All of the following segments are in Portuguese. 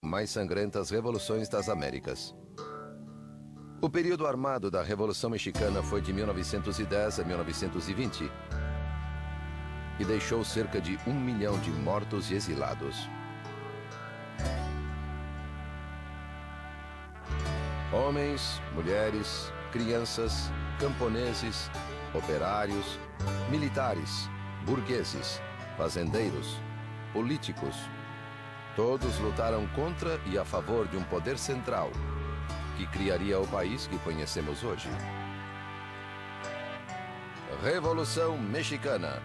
mais sangrentas revoluções das Américas. O período armado da Revolução Mexicana foi de 1910 a 1920 e deixou cerca de 1 milhão de mortos e exilados. Homens, mulheres, crianças, camponeses, operários, militares, burgueses, fazendeiros, políticos, todos lutaram contra e a favor de um poder central que criaria o país que conhecemos hoje. Revolução Mexicana.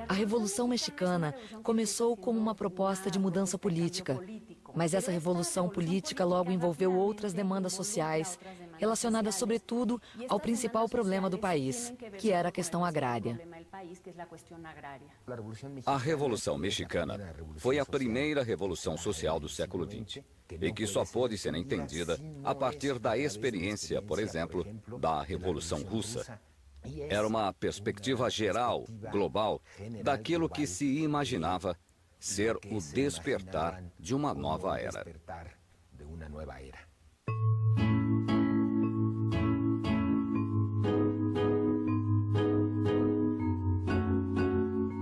A Revolução Mexicana começou como uma proposta de mudança política, mas essa revolução política logo envolveu outras demandas sociais, relacionadas sobretudo ao principal problema do país, que era a questão agrária. A Revolução Mexicana foi a primeira revolução social do século XX e que só pôde ser entendida a partir da experiência, por exemplo, da Revolução Russa. Era uma perspectiva geral, global, daquilo que se imaginava ser o despertar de uma nova era.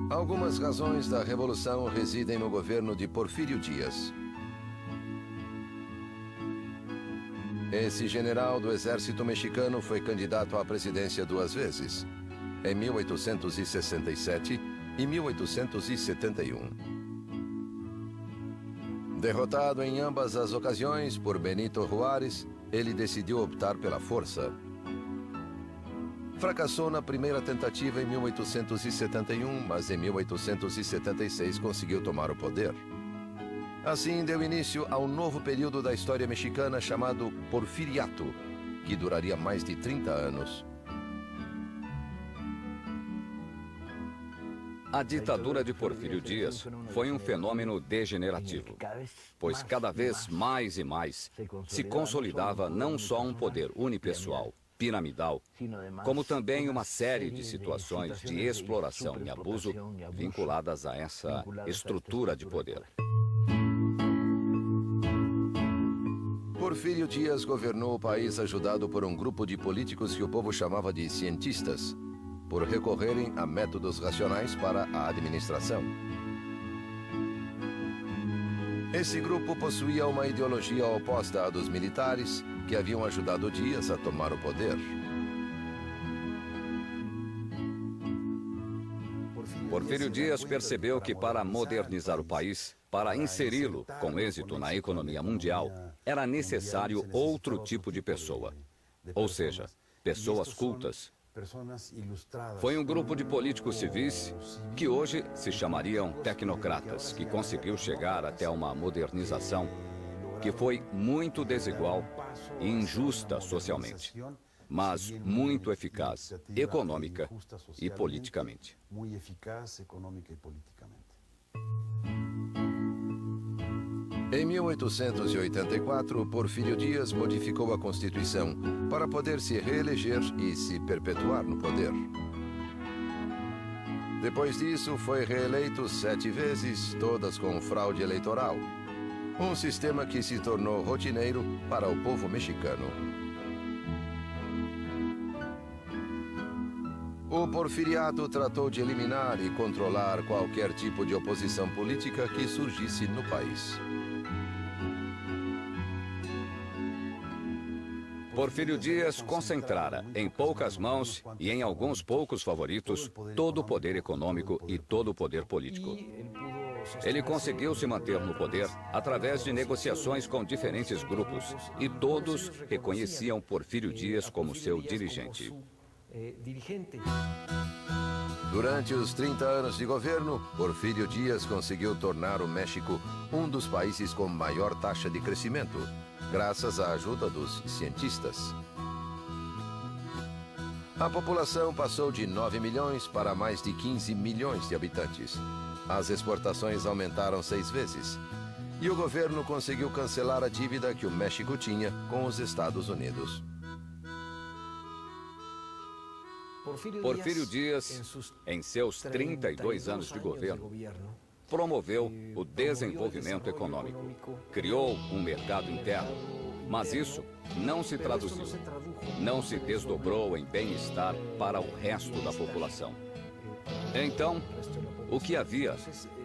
Algumas razões da Revolução residem no governo de Porfírio Díaz. Esse general do exército mexicano foi candidato à presidência 2 vezes, em 1867 e 1871. Derrotado em ambas as ocasiões por Benito Juárez, ele decidiu optar pela força. Fracassou na primeira tentativa em 1871, mas em 1876 conseguiu tomar o poder. Assim, deu início a um novo período da história mexicana chamado Porfiriato, que duraria mais de 30 anos. A ditadura de Porfírio Díaz foi um fenômeno degenerativo, pois cada vez mais e mais se consolidava não só um poder unipessoal, piramidal, como também uma série de situações de exploração e abuso vinculadas a essa estrutura de poder. Porfírio Díaz governou o país ajudado por um grupo de políticos que o povo chamava de cientistas, por recorrerem a métodos racionais para a administração. Esse grupo possuía uma ideologia oposta à dos militares, que haviam ajudado Díaz a tomar o poder. Porfírio Díaz percebeu que para modernizar o país, para inseri-lo com êxito na economia mundial, era necessário outro tipo de pessoa, ou seja, pessoas cultas. Foi um grupo de políticos civis que hoje se chamariam tecnocratas, que conseguiu chegar até uma modernização que foi muito desigual e injusta socialmente, mas muito eficaz econômica e politicamente. Em 1884, Porfírio Díaz modificou a Constituição para poder se reeleger e se perpetuar no poder. Depois disso, foi reeleito 7 vezes, todas com fraude eleitoral. Um sistema que se tornou rotineiro para o povo mexicano. O Porfiriato tratou de eliminar e controlar qualquer tipo de oposição política que surgisse no país. Porfírio Díaz concentrara em poucas mãos e em alguns poucos favoritos todo o poder econômico e todo o poder político. Ele conseguiu se manter no poder através de negociações com diferentes grupos e todos reconheciam Porfírio Díaz como seu dirigente. Durante os 30 anos de governo, Porfírio Díaz conseguiu tornar o México um dos países com maior taxa de crescimento, graças à ajuda dos cientistas. A população passou de 9 milhões para mais de 15 milhões de habitantes. As exportações aumentaram 6 vezes. E o governo conseguiu cancelar a dívida que o México tinha com os Estados Unidos. Porfírio Dias, em seus 32 anos de governo, promoveu o desenvolvimento econômico, criou um mercado interno, mas isso não se traduziu, não se desdobrou em bem-estar para o resto da população. Então, o que havia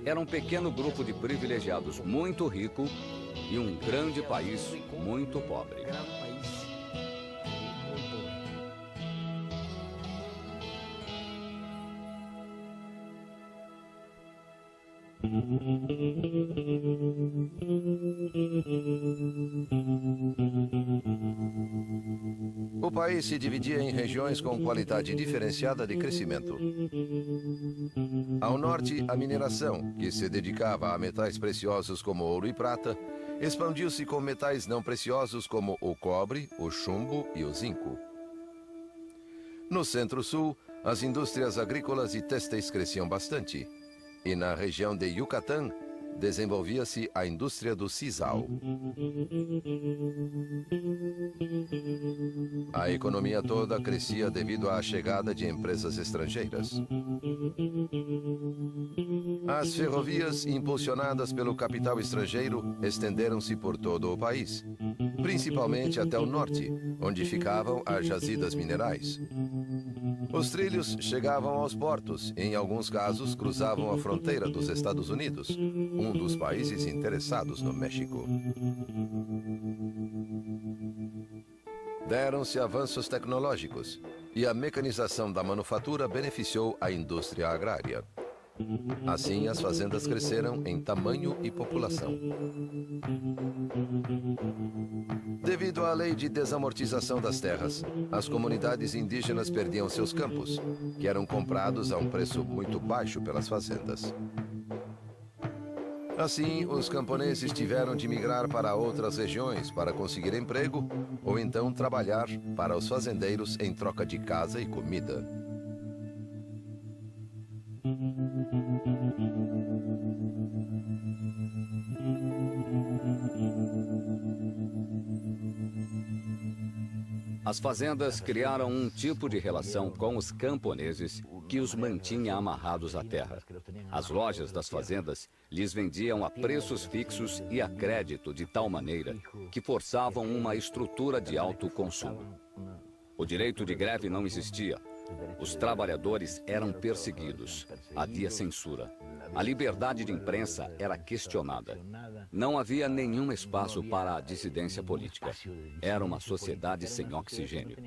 era um pequeno grupo de privilegiados muito rico e um grande país muito pobre. O país se dividia em regiões com qualidade diferenciada de crescimento. Ao norte, a mineração, que se dedicava a metais preciosos como ouro e prata, expandiu-se com metais não preciosos como o cobre, o chumbo e o zinco. No centro-sul, as indústrias agrícolas e têxteis cresciam bastante. E na região de Yucatán, desenvolvia-se a indústria do sisal. A economia toda crescia devido à chegada de empresas estrangeiras. As ferrovias, impulsionadas pelo capital estrangeiro, estenderam-se por todo o país, principalmente até o norte, onde ficavam as jazidas minerais. Os trilhos chegavam aos portos e, em alguns casos, cruzavam a fronteira dos Estados Unidos, um dos países interessados no México. Deram-se avanços tecnológicos e a mecanização da manufatura beneficiou a indústria agrária. Assim, as fazendas cresceram em tamanho e população. Devido à lei de desamortização das terras, as comunidades indígenas perdiam seus campos, que eram comprados a um preço muito baixo pelas fazendas. Assim, os camponeses tiveram de migrar para outras regiões para conseguir emprego ou então trabalhar para os fazendeiros em troca de casa e comida. As fazendas criaram um tipo de relação com os camponeses que os mantinha amarrados à terra. As lojas das fazendas lhes vendiam a preços fixos e a crédito de tal maneira que forçavam uma estrutura de alto consumo. O direito de greve não existia. Os trabalhadores eram perseguidos. Havia censura. A liberdade de imprensa era questionada. Não havia nenhum espaço para a dissidência política. Era uma sociedade sem oxigênio.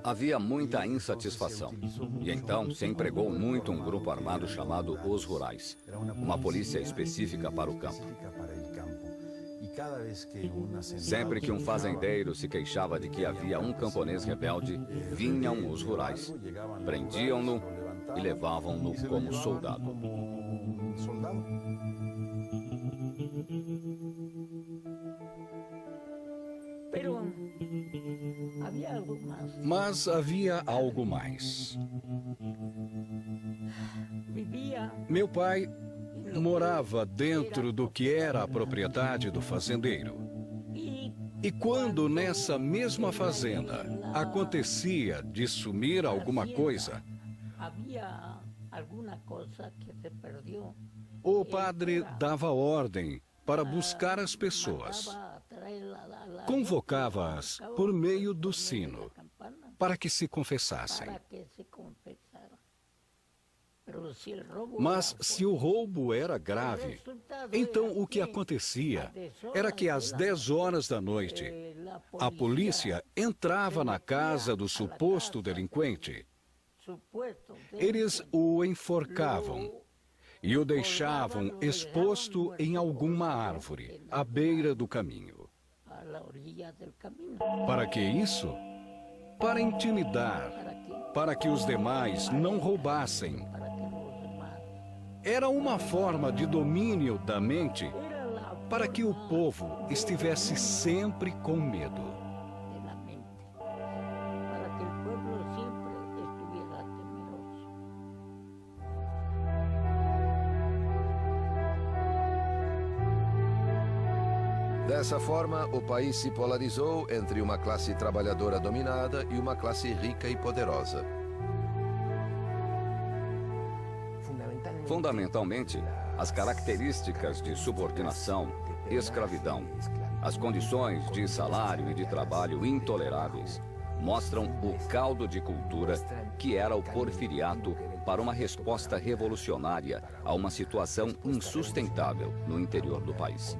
Havia muita insatisfação. E então se empregou muito um grupo armado chamado Os Rurais, uma polícia específica para o campo. Sempre que um fazendeiro se queixava de que havia um camponês rebelde, vinham os rurais, prendiam-no e levavam-no como soldado. Mas havia algo mais. Meu pai morava dentro do que era a propriedade do fazendeiro. E quando nessa mesma fazenda acontecia de sumir alguma coisa, o padre dava ordem para buscar as pessoas. Convocava-as por meio do sino, para que se confessassem. Mas se o roubo era grave, então o que acontecia era que às 10 horas da noite, a polícia entrava na casa do suposto delinquente. Eles o enforcavam e o deixavam exposto em alguma árvore, à beira do caminho. Para que isso? Para intimidar, para que os demais não roubassem. Era uma forma de domínio da mente para que o povo estivesse sempre com medo. Dessa forma, o país se polarizou entre uma classe trabalhadora dominada e uma classe rica e poderosa. Fundamentalmente, as características de subordinação, escravidão, as condições de salário e de trabalho intoleráveis mostram o caldo de cultura que era o porfiriato para uma resposta revolucionária a uma situação insustentável no interior do país.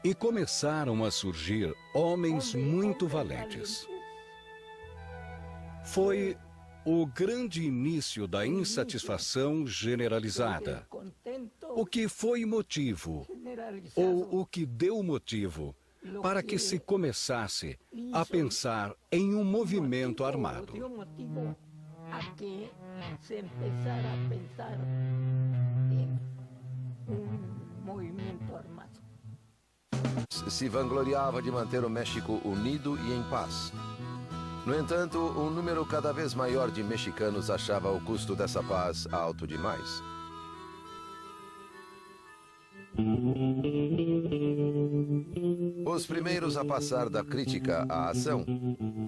E começaram a surgir homens muito valentes. Foi o grande início da insatisfação generalizada. O que foi motivo, ou o que deu motivo, para que se começasse a pensar em um movimento armado. Se vangloriava de manter o México unido e em paz. No entanto, um número cada vez maior de mexicanos achava o custo dessa paz alto demais. Os primeiros a passar da crítica à ação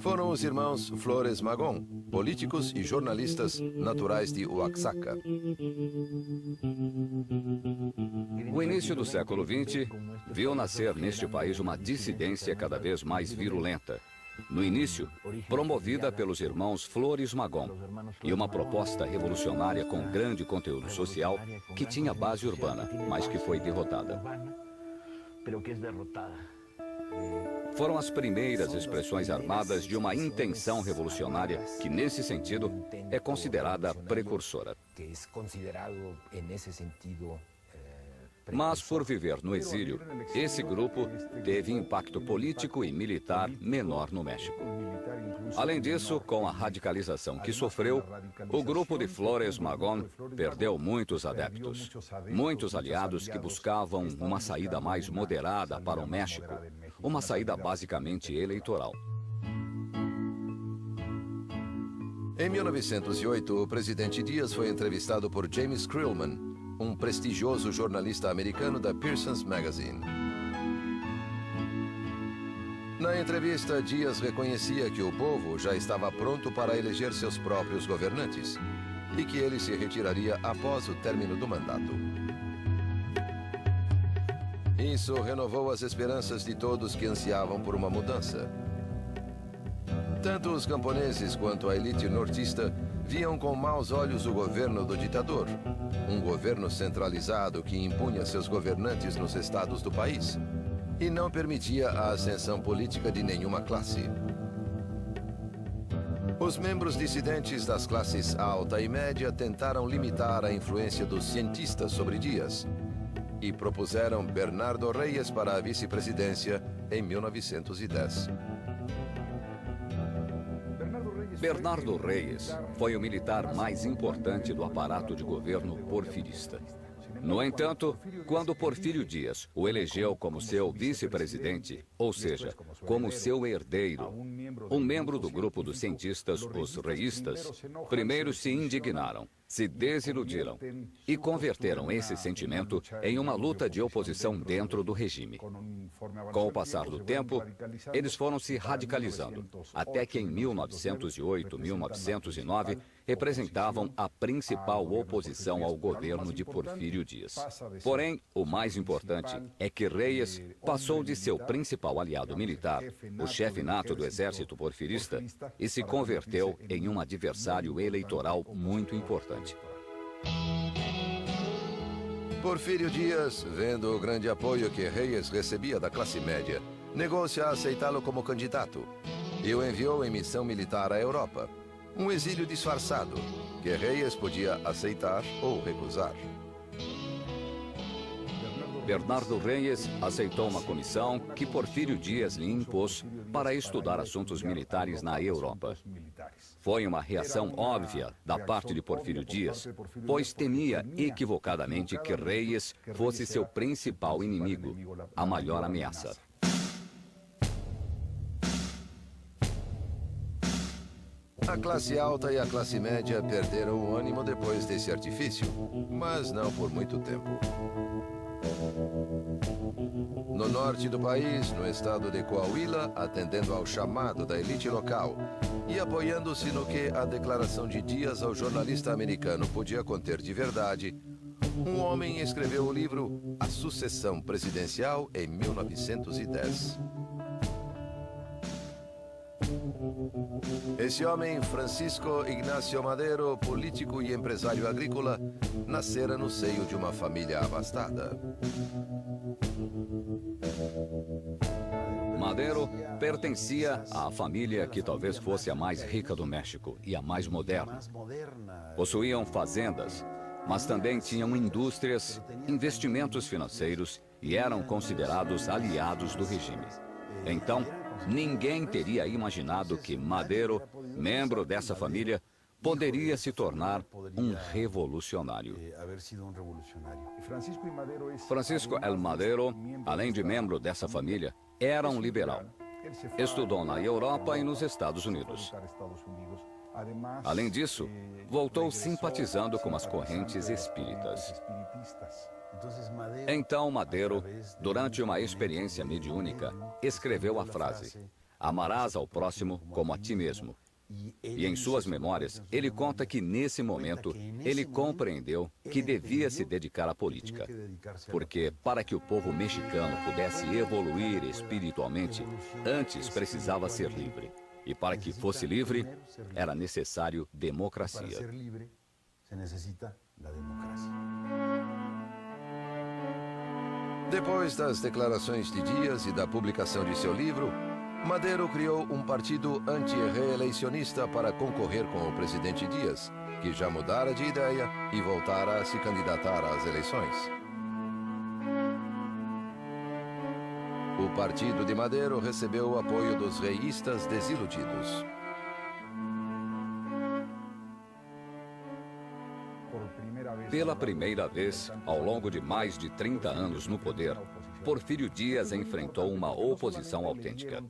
foram os irmãos Flores Magón, políticos e jornalistas naturais de Oaxaca. O início do século XX viu nascer neste país uma dissidência cada vez mais virulenta. No início, promovida pelos irmãos Flores Magón, e uma proposta revolucionária com grande conteúdo social que tinha base urbana, mas que foi derrotada. Foram as primeiras expressões armadas de uma intenção revolucionária que, nesse sentido, é considerada precursora. Mas, por viver no exílio, esse grupo teve impacto político e militar menor no México. Além disso, com a radicalização que sofreu, o grupo de Flores Magón perdeu muitos adeptos, muitos aliados que buscavam uma saída mais moderada para o México, uma saída basicamente eleitoral. Em 1908, o presidente Dias foi entrevistado por James Krillman, um prestigioso jornalista americano da Pearson's Magazine. Na entrevista, Dias reconhecia que o povo já estava pronto para eleger seus próprios governantes e que ele se retiraria após o término do mandato. Isso renovou as esperanças de todos que ansiavam por uma mudança. Tanto os camponeses quanto a elite nortista viam com maus olhos o governo do ditador, um governo centralizado que impunha seus governantes nos estados do país e não permitia a ascensão política de nenhuma classe. Os membros dissidentes das classes alta e média tentaram limitar a influência dos cientistas sobre Dias e propuseram Bernardo Reyes para a vice-presidência em 1910. Bernardo Reyes foi o militar mais importante do aparato de governo porfirista. No entanto, quando Porfírio Dias o elegeu como seu vice-presidente, ou seja, como seu herdeiro, um membro do grupo dos cientistas, os reístas, primeiro se indignaram, se desiludiram e converteram esse sentimento em uma luta de oposição dentro do regime. Com o passar do tempo, eles foram se radicalizando, até que em 1908, 1909, representavam a principal oposição ao governo de Porfírio Dias. Porém, o mais importante é que Reyes passou de seu principal aliado militar, o chefe nato do exército porfirista, e se converteu em um adversário eleitoral muito importante. Porfírio Dias, vendo o grande apoio que Reyes recebia da classe média, negou-se a aceitá-lo como candidato e o enviou em missão militar à Europa, um exílio disfarçado que Reyes podia aceitar ou recusar. Bernardo Reyes aceitou uma comissão que Porfírio Dias lhe impôs para estudar assuntos militares na Europa. Foi uma reação óbvia da parte de Porfírio Dias, pois temia equivocadamente que Reyes fosse seu principal inimigo, a maior ameaça. A classe alta e a classe média perderam o ânimo depois desse artifício, mas não por muito tempo. No norte do país, no estado de Coahuila, atendendo ao chamado da elite local e apoiando-se no que a declaração de Dias ao jornalista americano podia conter de verdade, um homem escreveu o livro A Sucessão Presidencial em 1910. Esse homem, Francisco Ignacio Madero, político e empresário agrícola, nascera no seio de uma família abastada. Madero pertencia à família que talvez fosse a mais rica do México e a mais moderna. Possuíam fazendas, mas também tinham indústrias, investimentos financeiros e eram considerados aliados do regime. Então, ninguém teria imaginado que Madero, membro dessa família, poderia se tornar um revolucionário. Francisco El Madero, além de membro dessa família, era um liberal. Estudou na Europa e nos Estados Unidos. Além disso, voltou simpatizando com as correntes espíritas. Então Madero, durante uma experiência mediúnica, escreveu a frase: "Amarás ao próximo como a ti mesmo." E em suas memórias, ele conta que nesse momento, ele compreendeu que devia se dedicar à política. Porque para que o povo mexicano pudesse evoluir espiritualmente, antes precisava ser livre. E para que fosse livre, era necessário democracia. Depois das declarações de Dias e da publicação de seu livro, Madero criou um partido anti-reeleicionista para concorrer com o presidente Dias, que já mudara de ideia e voltara a se candidatar às eleições. O partido de Madero recebeu o apoio dos reístas desiludidos. Pela primeira vez, ao longo de mais de 30 anos no poder, Porfírio Dias enfrentou uma oposição autêntica.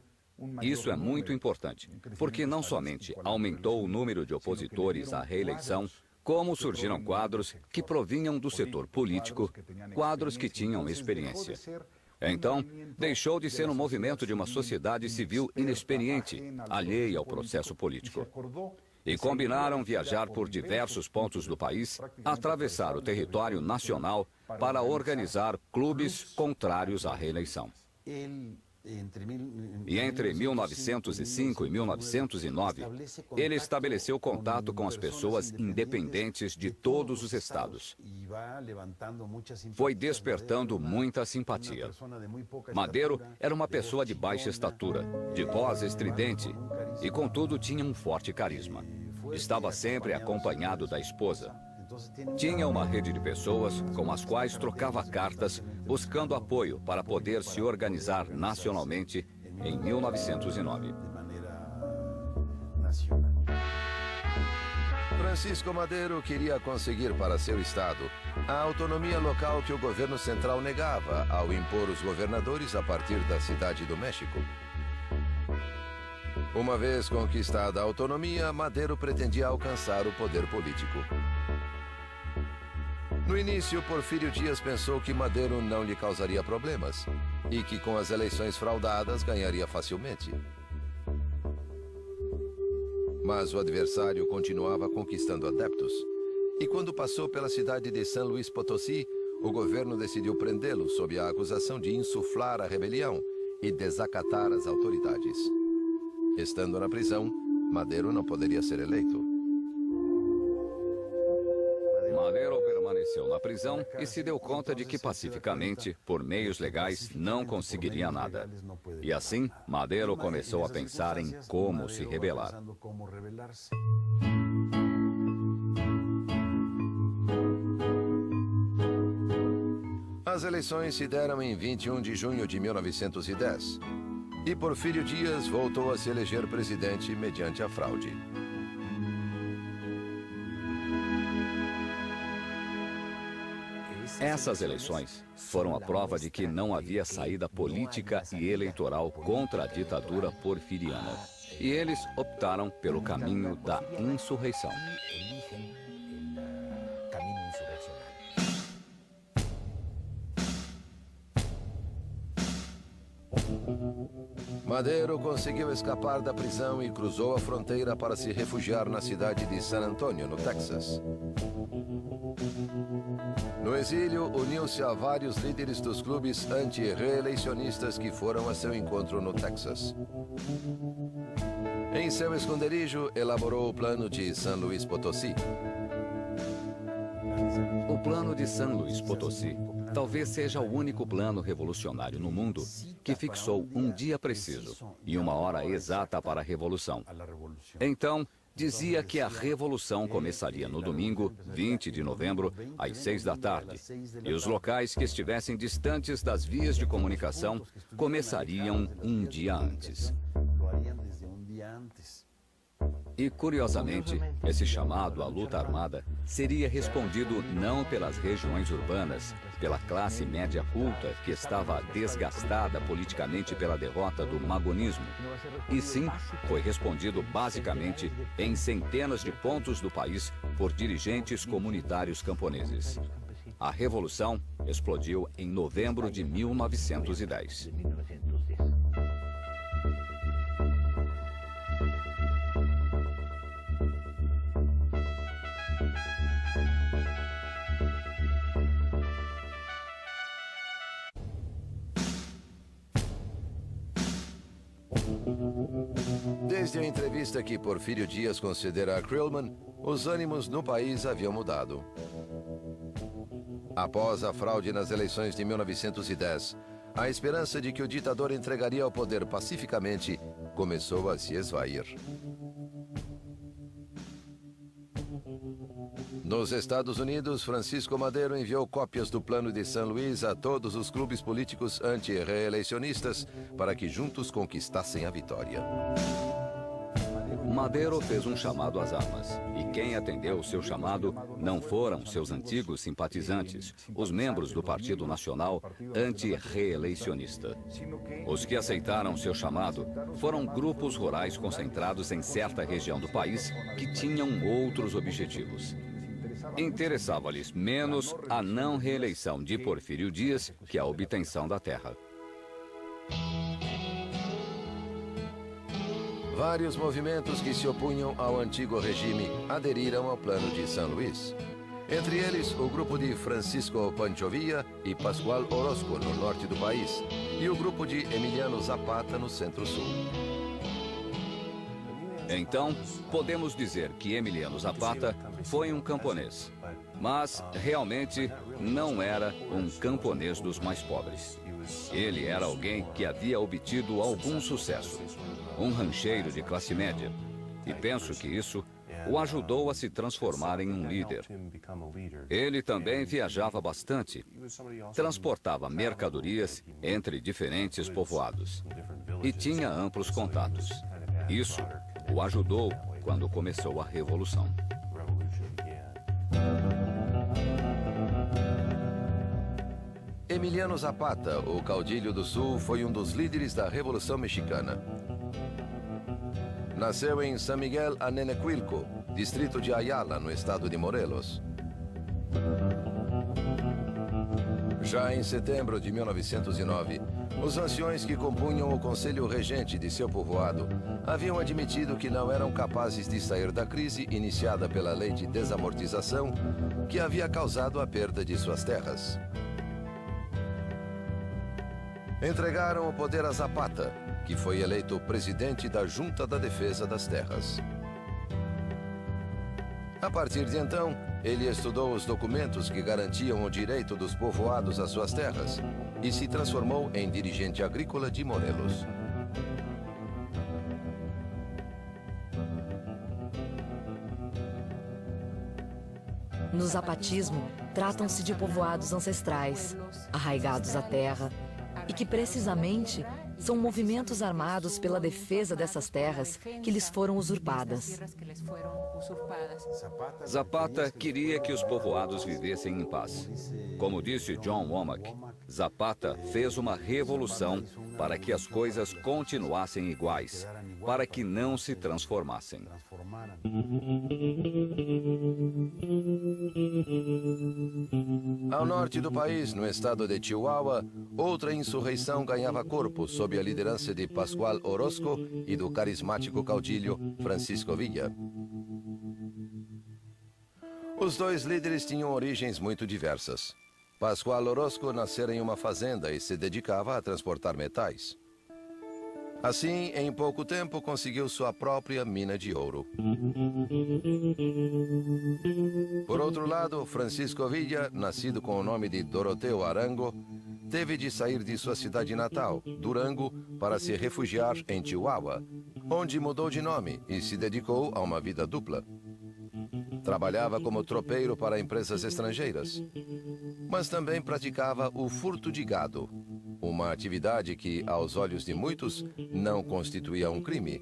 Isso é muito importante, porque não somente aumentou o número de opositores à reeleição, como surgiram quadros que provinham do setor político, quadros que tinham experiência. Então, deixou de ser um movimento de uma sociedade civil inexperiente, alheia ao processo político. E combinaram viajar por diversos pontos do país, atravessar o território nacional para organizar clubes contrários à reeleição. E entre 1905 e 1909, ele estabeleceu contato com as pessoas independentes de todos os estados. Foi despertando muita simpatia. Madero era uma pessoa de baixa estatura, de voz estridente e, contudo, tinha um forte carisma. Estava sempre acompanhado da esposa. Tinha uma rede de pessoas com as quais trocava cartas, buscando apoio para poder se organizar nacionalmente em 1909. Francisco Madero queria conseguir para seu estado a autonomia local que o governo central negava ao impor os governadores a partir da Cidade do México. Uma vez conquistada a autonomia, Madero pretendia alcançar o poder político. No início, Porfírio Dias pensou que Madero não lhe causaria problemas e que com as eleições fraudadas ganharia facilmente. Mas o adversário continuava conquistando adeptos. E quando passou pela cidade de San Luis Potosí, o governo decidiu prendê-lo sob a acusação de insuflar a rebelião e desacatar as autoridades. Estando na prisão, Madero não poderia ser eleito. Madero permaneceu na prisão e se deu conta de que pacificamente, por meios legais, não conseguiria nada. E assim, Madero começou a pensar em como se rebelar. As eleições se deram em 21 de junho de 1910. E Porfírio Dias voltou a se eleger presidente mediante a fraude. Essas eleições foram a prova de que não havia saída política e eleitoral contra a ditadura porfiriana. E eles optaram pelo caminho da insurreição. Madero conseguiu escapar da prisão e cruzou a fronteira para se refugiar na cidade de San Antonio, no Texas. No exílio, uniu-se a vários líderes dos clubes anti-reeleicionistas que foram a seu encontro no Texas. Em seu esconderijo, elaborou o plano de San Luis Potosí. O plano de San Luis Potosí talvez seja o único plano revolucionário no mundo que fixou um dia preciso e uma hora exata para a revolução. Então, dizia que a revolução começaria no domingo, 20 de novembro, às 6 da tarde, e os locais que estivessem distantes das vias de comunicação começariam um dia antes. E, curiosamente, esse chamado à luta armada seria respondido não pelas regiões urbanas, pela classe média culta que estava desgastada politicamente pela derrota do magonismo, e sim foi respondido basicamente em centenas de pontos do país por dirigentes comunitários camponeses. A revolução explodiu em novembro de 1910. Desde a entrevista que Porfírio Dias concedera a Krillman, os ânimos no país haviam mudado. Após a fraude nas eleições de 1910, a esperança de que o ditador entregaria o poder pacificamente começou a se esvair. Nos Estados Unidos, Francisco Madero enviou cópias do plano de San Luis a todos os clubes políticos anti-reeleicionistas para que juntos conquistassem a vitória. Madero fez um chamado às armas, e quem atendeu o seu chamado não foram seus antigos simpatizantes, os membros do Partido Nacional anti-reeleicionista. Os que aceitaram seu chamado foram grupos rurais concentrados em certa região do país que tinham outros objetivos. Interessava-lhes menos a não reeleição de Porfírio Dias que a obtenção da terra. Vários movimentos que se opunham ao antigo regime aderiram ao plano de San Luis. Entre eles, o grupo de Francisco Pancho Villa e Pascual Orozco, no norte do país, e o grupo de Emiliano Zapata, no centro-sul. Então, podemos dizer que Emiliano Zapata foi um camponês, mas realmente não era um camponês dos mais pobres. Ele era alguém que havia obtido algum sucesso, um rancheiro de classe média, e penso que isso o ajudou a se transformar em um líder. Ele também viajava bastante, transportava mercadorias entre diferentes povoados e tinha amplos contatos. Isso o ajudou quando começou a Revolução. Emiliano Zapata, o caudilho do Sul, foi um dos líderes da Revolução Mexicana. Nasceu em San Miguel Anenecuilco, distrito de Ayala, no estado de Morelos. Já em setembro de 1909, os anciões que compunham o conselho regente de seu povoado haviam admitido que não eram capazes de sair da crise iniciada pela lei de desamortização que havia causado a perda de suas terras. Entregaram o poder a Zapata, que foi eleito presidente da Junta da Defesa das Terras. A partir de então, ele estudou os documentos que garantiam o direito dos povoados às suas terras e se transformou em dirigente agrícola de Morelos. No zapatismo, tratam-se de povoados ancestrais, arraigados à terra, e que precisamente São movimentos armados pela defesa dessas terras que lhes foram usurpadas. Zapata queria que os povoados vivessem em paz. Como disse John Womack, Zapata fez uma revolução para que as coisas continuassem iguais, para que não se transformassem. Ao norte do país, no estado de Chihuahua, outra insurreição ganhava corpo sob a liderança de Pascual Orozco e do carismático caudilho Francisco Villa. Os dois líderes tinham origens muito diversas. Pascual Orozco nascera em uma fazenda e se dedicava a transportar metais. Assim, em pouco tempo, conseguiu sua própria mina de ouro. Por outro lado, Francisco Villa, nascido com o nome de Doroteo Arango, teve de sair de sua cidade natal, Durango, para se refugiar em Chihuahua, onde mudou de nome e se dedicou a uma vida dupla. Trabalhava como tropeiro para empresas estrangeiras, mas também praticava o furto de gado, uma atividade que, aos olhos de muitos, não constituía um crime,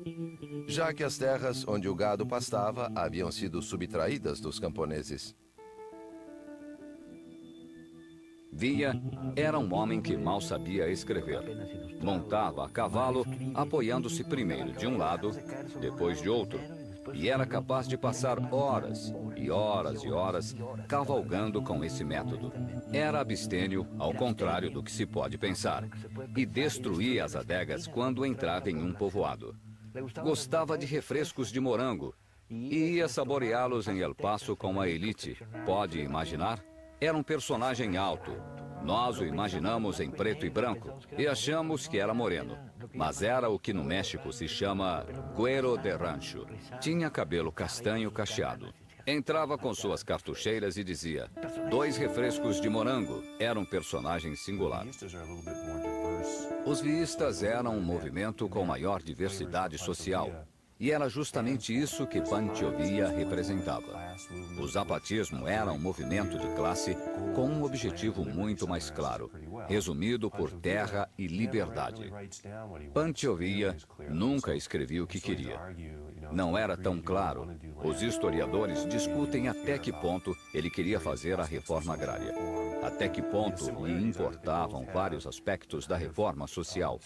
já que as terras onde o gado pastava haviam sido subtraídas dos camponeses. Villa era um homem que mal sabia escrever. Montava a cavalo, apoiando-se primeiro de um lado, depois de outro, e era capaz de passar horas e horas e horas cavalgando com esse método. Era abstêmio, ao contrário do que se pode pensar, e destruía as adegas quando entrava em um povoado. Gostava de refrescos de morango e ia saboreá-los em El Paso com a elite. Pode imaginar? Era um personagem alto. Nós o imaginamos em preto e branco e achamos que era moreno. Mas era o que no México se chama güero de rancho. Tinha cabelo castanho cacheado. Entrava com suas cartucheiras e dizia: 2 refrescos de morango. Era um personagem singular. Os viístas eram um movimento com maior diversidade social. E era justamente isso que Pancho Villa representava. O zapatismo era um movimento de classe com um objetivo muito mais claro, resumido por terra e liberdade. Pancho Villa nunca escrevia o que queria. Não era tão claro. Os historiadores discutem até que ponto ele queria fazer a reforma agrária. Até que ponto lhe importavam vários aspectos da reforma social.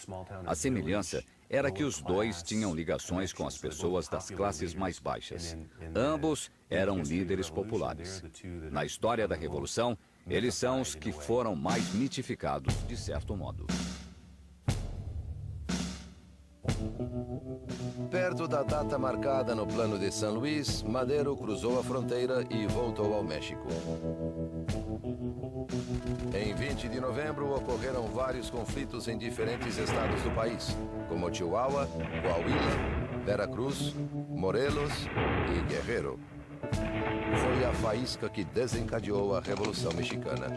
A semelhança era que os dois tinham ligações com as pessoas das classes mais baixas. Ambos eram líderes populares. Na história da Revolução, eles são os que foram mais mitificados, de certo modo. Perto da data marcada no Plano de San Luis, Madero cruzou a fronteira e voltou ao México. Em 20 de novembro, ocorreram vários conflitos em diferentes estados do país, como Chihuahua, Coahuila, Veracruz, Morelos e Guerrero. Foi a faísca que desencadeou a Revolução Mexicana.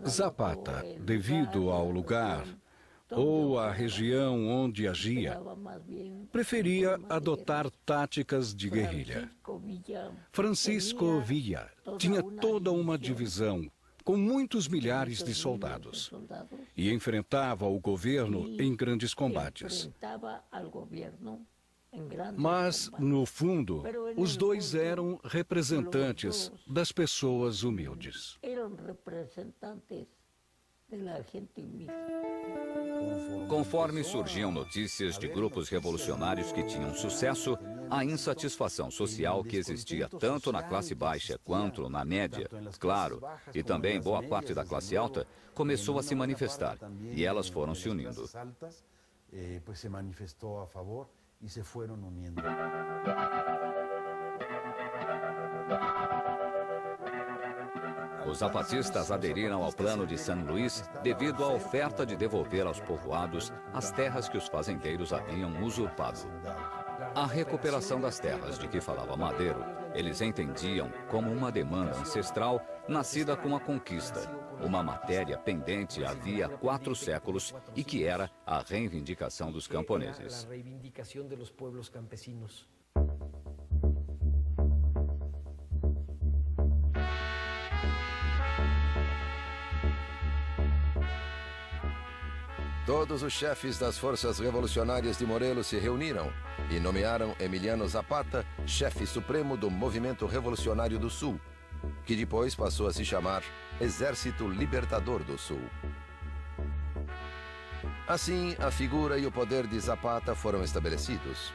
Zapata, devido ao lugar ou à região onde agia, preferia adotar táticas de guerrilha. Francisco Villa tinha toda uma divisão com muitos milhares de soldados e enfrentava o governo em grandes combates. Mas, no fundo, os dois eram representantes das pessoas humildes. Conforme surgiam notícias de grupos revolucionários que tinham sucesso, a insatisfação social que existia tanto na classe baixa quanto na média, claro, e também boa parte da classe alta, começou a se manifestar, e elas foram se unindo. Y se fueron uniendo. Os zapatistas aderiram ao Plano de San Luis devido à oferta de devolver aos povoados as terras que os fazendeiros haviam usurpado. A recuperação das terras de que falava Madero, eles entendiam como uma demanda ancestral nascida com a conquista, uma matéria pendente havia 4 séculos e que era a reivindicação dos camponeses. Todos os chefes das forças revolucionárias de Morelos se reuniram e nomearam Emiliano Zapata chefe supremo do Movimento Revolucionário do Sul, que depois passou a se chamar Exército Libertador do Sul. Assim, a figura e o poder de Zapata foram estabelecidos.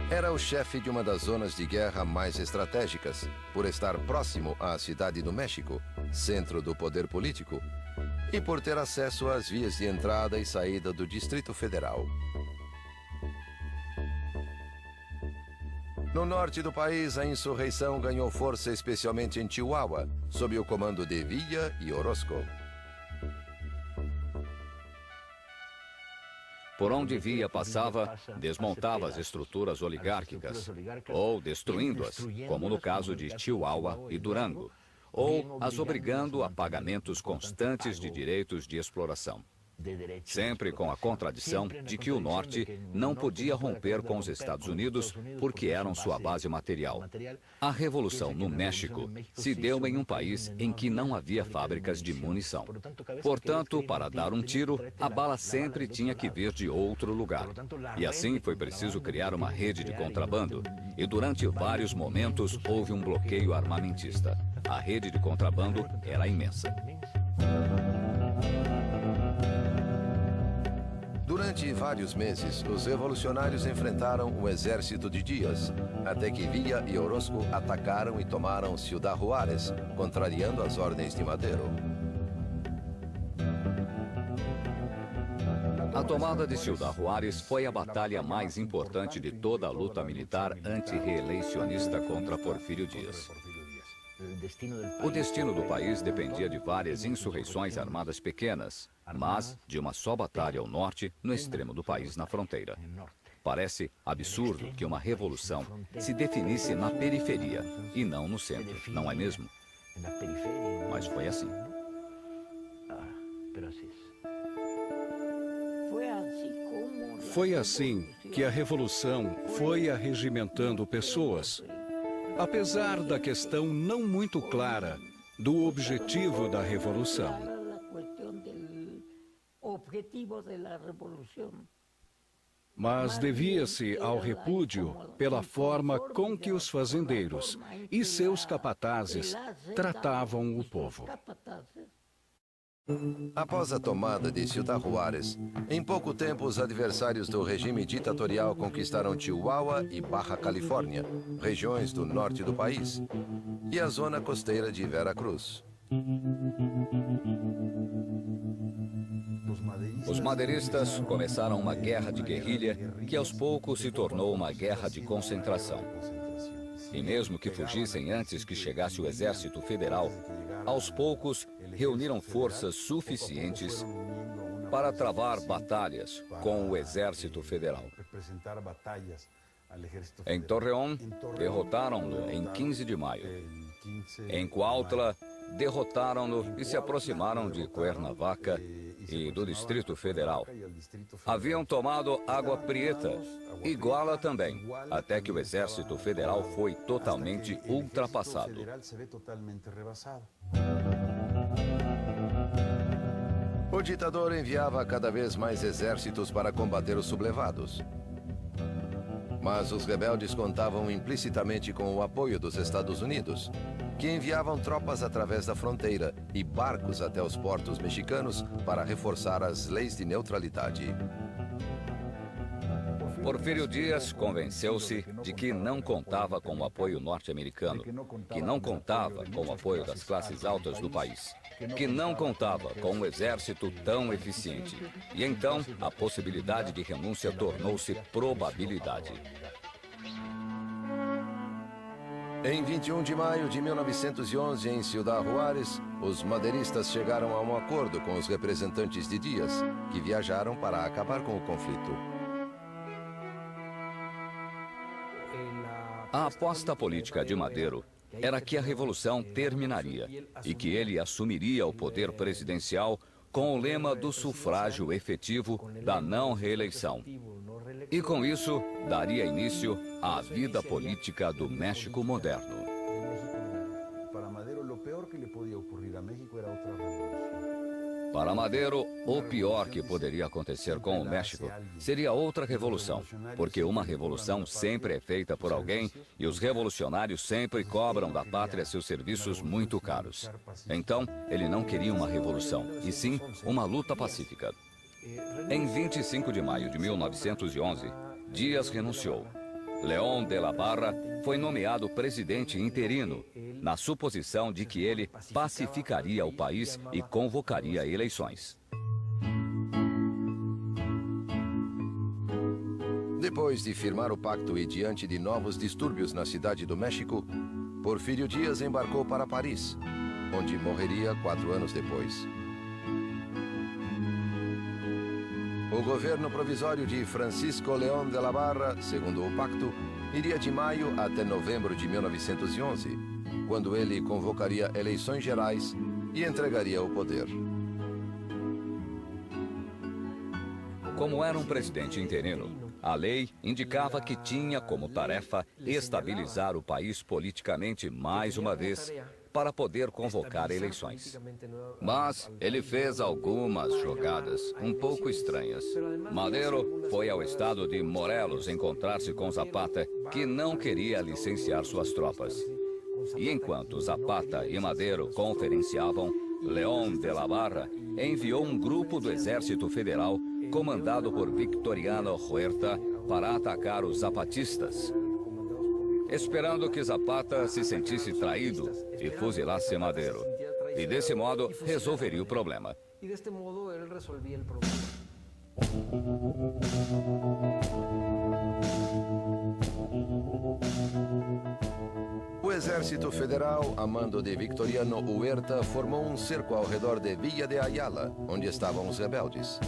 Era o chefe de uma das zonas de guerra mais estratégicas, por estar próximo à Cidade do México, centro do poder político, e por ter acesso às vias de entrada e saída do Distrito Federal. No norte do país, a insurreição ganhou força especialmente em Chihuahua, sob o comando de Villa e Orozco. Por onde Villa passava, desmontava as estruturas oligárquicas, ou destruindo-as, como no caso de Chihuahua e Durango, ou as obrigando a pagamentos constantes de direitos de exploração. Sempre com a contradição de que o Norte não podia romper com os Estados Unidos porque eram sua base material. A Revolução no México se deu em um país em que não havia fábricas de munição. Portanto, para dar um tiro, a bala sempre tinha que vir de outro lugar. E assim foi preciso criar uma rede de contrabando. E durante vários momentos houve um bloqueio armamentista. A rede de contrabando era imensa. Durante vários meses, os revolucionários enfrentaram o exército de Díaz, até que Villa e Orozco atacaram e tomaram Ciudad Juárez, contrariando as ordens de Madero. A tomada de Ciudad Juárez foi a batalha mais importante de toda a luta militar antirreeleicionista contra Porfírio Díaz. O destino do país dependia de várias insurreições armadas pequenas, mas de uma só batalha ao norte, no extremo do país, na fronteira. Parece absurdo que uma revolução se definisse na periferia e não no centro, não é mesmo? Mas foi assim. Foi assim que a revolução foi arregimentando pessoas, apesar da questão não muito clara do objetivo da revolução. Mas devia-se ao repúdio pela forma com que os fazendeiros e seus capatazes tratavam o povo. Após a tomada de Ciudad Juárez, em pouco tempo os adversários do regime ditatorial conquistaram Chihuahua e Baja Califórnia, regiões do norte do país, e a zona costeira de Veracruz. Os madeiristas começaram uma guerra de guerrilha que aos poucos se tornou uma guerra de concentração. E mesmo que fugissem antes que chegasse o Exército Federal, aos poucos reuniram forças suficientes para travar batalhas com o Exército Federal. Em Torreón, derrotaram-no em 15 de maio. Em Cuautla, derrotaram-no e se aproximaram de Cuernavaca e do Distrito Federal. Haviam tomado Água Prieta, Iguala também, até que o Exército Federal foi totalmente ultrapassado. O ditador enviava cada vez mais exércitos para combater os sublevados. Mas os rebeldes contavam implicitamente com o apoio dos Estados Unidos, que enviavam tropas através da fronteira e barcos até os portos mexicanos para reforçar as leis de neutralidade. Porfírio Díaz convenceu-se de que não contava com o apoio norte-americano, que não contava com o apoio das classes altas do país, que não contava com um exército tão eficiente. E então, a possibilidade de renúncia tornou-se probabilidade. Em 21 de maio de 1911, em Ciudad Juárez, os madeiristas chegaram a um acordo com os representantes de Díaz, que viajaram para acabar com o conflito. A aposta política de Madero era que a revolução terminaria e que ele assumiria o poder presidencial com o lema do sufrágio efetivo da não reeleição. E com isso, daria início à vida política do México moderno. Para Madero, o pior que poderia acontecer com o México seria outra revolução, porque uma revolução sempre é feita por alguém e os revolucionários sempre cobram da pátria seus serviços muito caros. Então, ele não queria uma revolução, e sim uma luta pacífica. Em 25 de maio de 1911, Díaz renunciou. León de la Barra foi nomeado presidente interino, na suposição de que ele pacificaria o país e convocaria eleições. Depois de firmar o pacto e diante de novos distúrbios na cidade do México, Porfírio Díaz embarcou para Paris, onde morreria 4 anos depois. O governo provisório de Francisco León de la Barra, segundo o pacto, iria de maio até novembro de 1911, quando ele convocaria eleições gerais e entregaria o poder. Como era um presidente interino, a lei indicava que tinha como tarefa estabilizar o país politicamente mais uma vez, para poder convocar eleições. Mas ele fez algumas jogadas um pouco estranhas. Madero foi ao estado de Morelos encontrar-se com Zapata, que não queria licenciar suas tropas. E enquanto Zapata e Madero conferenciavam, León de la Barra enviou um grupo do Exército Federal, comandado por Victoriano Huerta, para atacar os zapatistas, esperando que Zapata se sentisse traído e fuzilasse Madero. E desse modo, resolveria o problema. O Exército Federal, a mando de Victoriano Huerta, formou um cerco ao redor de Villa de Ayala, onde estavam os rebeldes.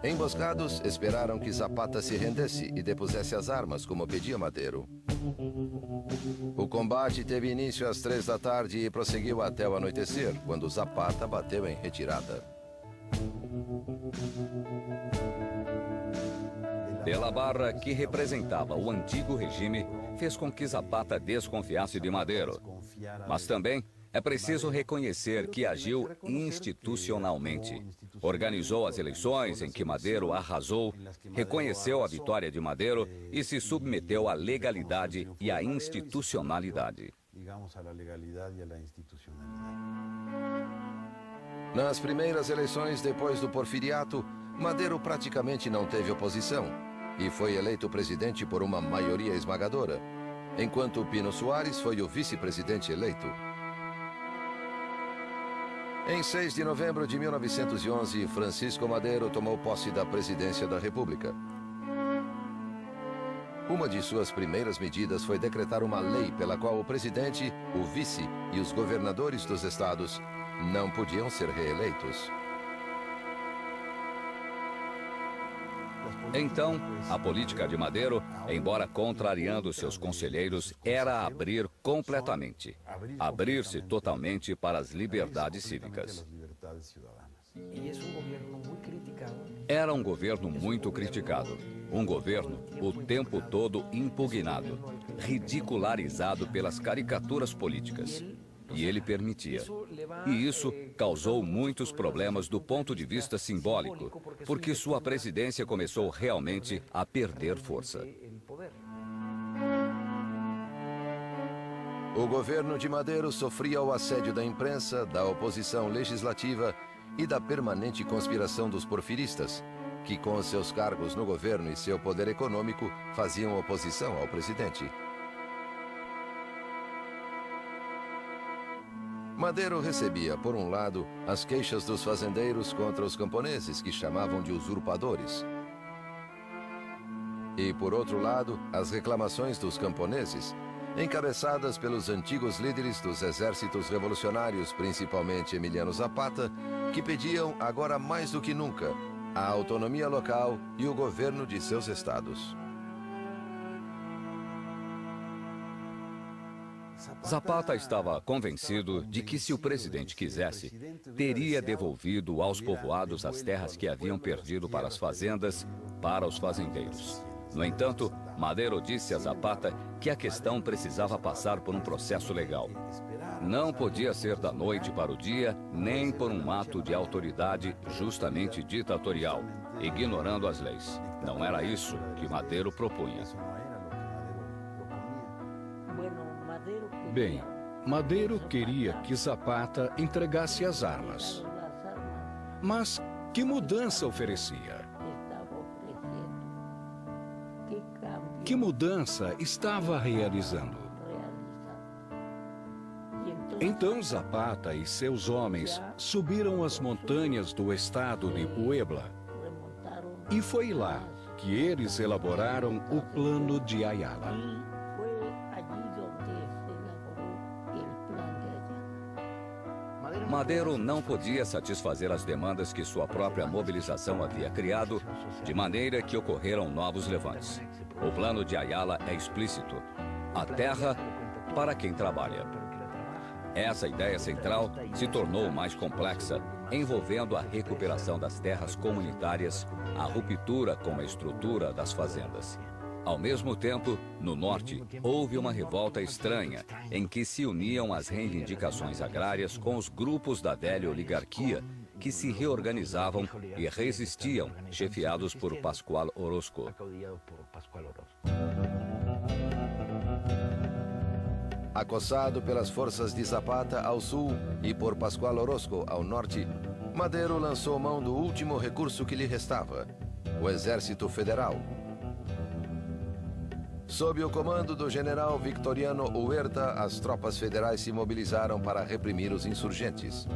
Emboscados, esperaram que Zapata se rendesse e depusesse as armas, como pedia Madero. O combate teve início às 3 da tarde e prosseguiu até o anoitecer, quando Zapata bateu em retirada. De la Barra, que representava o antigo regime, fez com que Zapata desconfiasse de Madero. Mas também é preciso reconhecer que agiu institucionalmente. Organizou as eleições em que Madero arrasou, reconheceu a vitória de Madero e se submeteu à legalidade e à institucionalidade. Nas primeiras eleições depois do porfiriato, Madero praticamente não teve oposição e foi eleito presidente por uma maioria esmagadora, enquanto Pino Suárez foi o vice-presidente eleito. Em 6 de novembro de 1911, Francisco Madero tomou posse da presidência da República. Uma de suas primeiras medidas foi decretar uma lei pela qual o presidente, o vice e os governadores dos estados não podiam ser reeleitos. Então, a política de Madero, embora contrariando seus conselheiros, era abrir completamente, abrir-se totalmente para as liberdades cívicas. Era um governo muito criticado, um governo o tempo todo impugnado, ridicularizado pelas caricaturas políticas. E ele permitia. E isso causou muitos problemas do ponto de vista simbólico, porque sua presidência começou realmente a perder força. O governo de Madero sofria o assédio da imprensa, da oposição legislativa e da permanente conspiração dos porfiristas, que com seus cargos no governo e seu poder econômico faziam oposição ao presidente. Madero recebia, por um lado, as queixas dos fazendeiros contra os camponeses, que chamavam de usurpadores. E, por outro lado, as reclamações dos camponeses, encabeçadas pelos antigos líderes dos exércitos revolucionários, principalmente Emiliano Zapata, que pediam, agora mais do que nunca, a autonomia local e o governo de seus estados. Zapata estava convencido de que, se o presidente quisesse, teria devolvido aos povoados as terras que haviam perdido para as fazendas, para os fazendeiros. No entanto, Madero disse a Zapata que a questão precisava passar por um processo legal. Não podia ser da noite para o dia, nem por um ato de autoridade justamente ditatorial, ignorando as leis. Não era isso que Madero propunha. Bem, Madero queria que Zapata entregasse as armas. Mas que mudança oferecia? Que mudança estava realizando? Então Zapata e seus homens subiram as montanhas do estado de Puebla. E foi lá que eles elaboraram o Plano de Ayala. Madero não podia satisfazer as demandas que sua própria mobilização havia criado, de maneira que ocorreram novos levantes. O Plano de Ayala é explícito: a terra para quem trabalha. Essa ideia central se tornou mais complexa, envolvendo a recuperação das terras comunitárias, a ruptura com a estrutura das fazendas. Ao mesmo tempo, no norte, houve uma revolta estranha, em que se uniam as reivindicações agrárias com os grupos da velha oligarquia, que se reorganizavam e resistiam, chefiados por Pascual Orozco. Acossado pelas forças de Zapata ao sul e por Pascual Orozco ao norte, Madero lançou mão do último recurso que lhe restava: o Exército Federal. Sob o comando do general Victoriano Huerta, as tropas federais se mobilizaram para reprimir os insurgentes.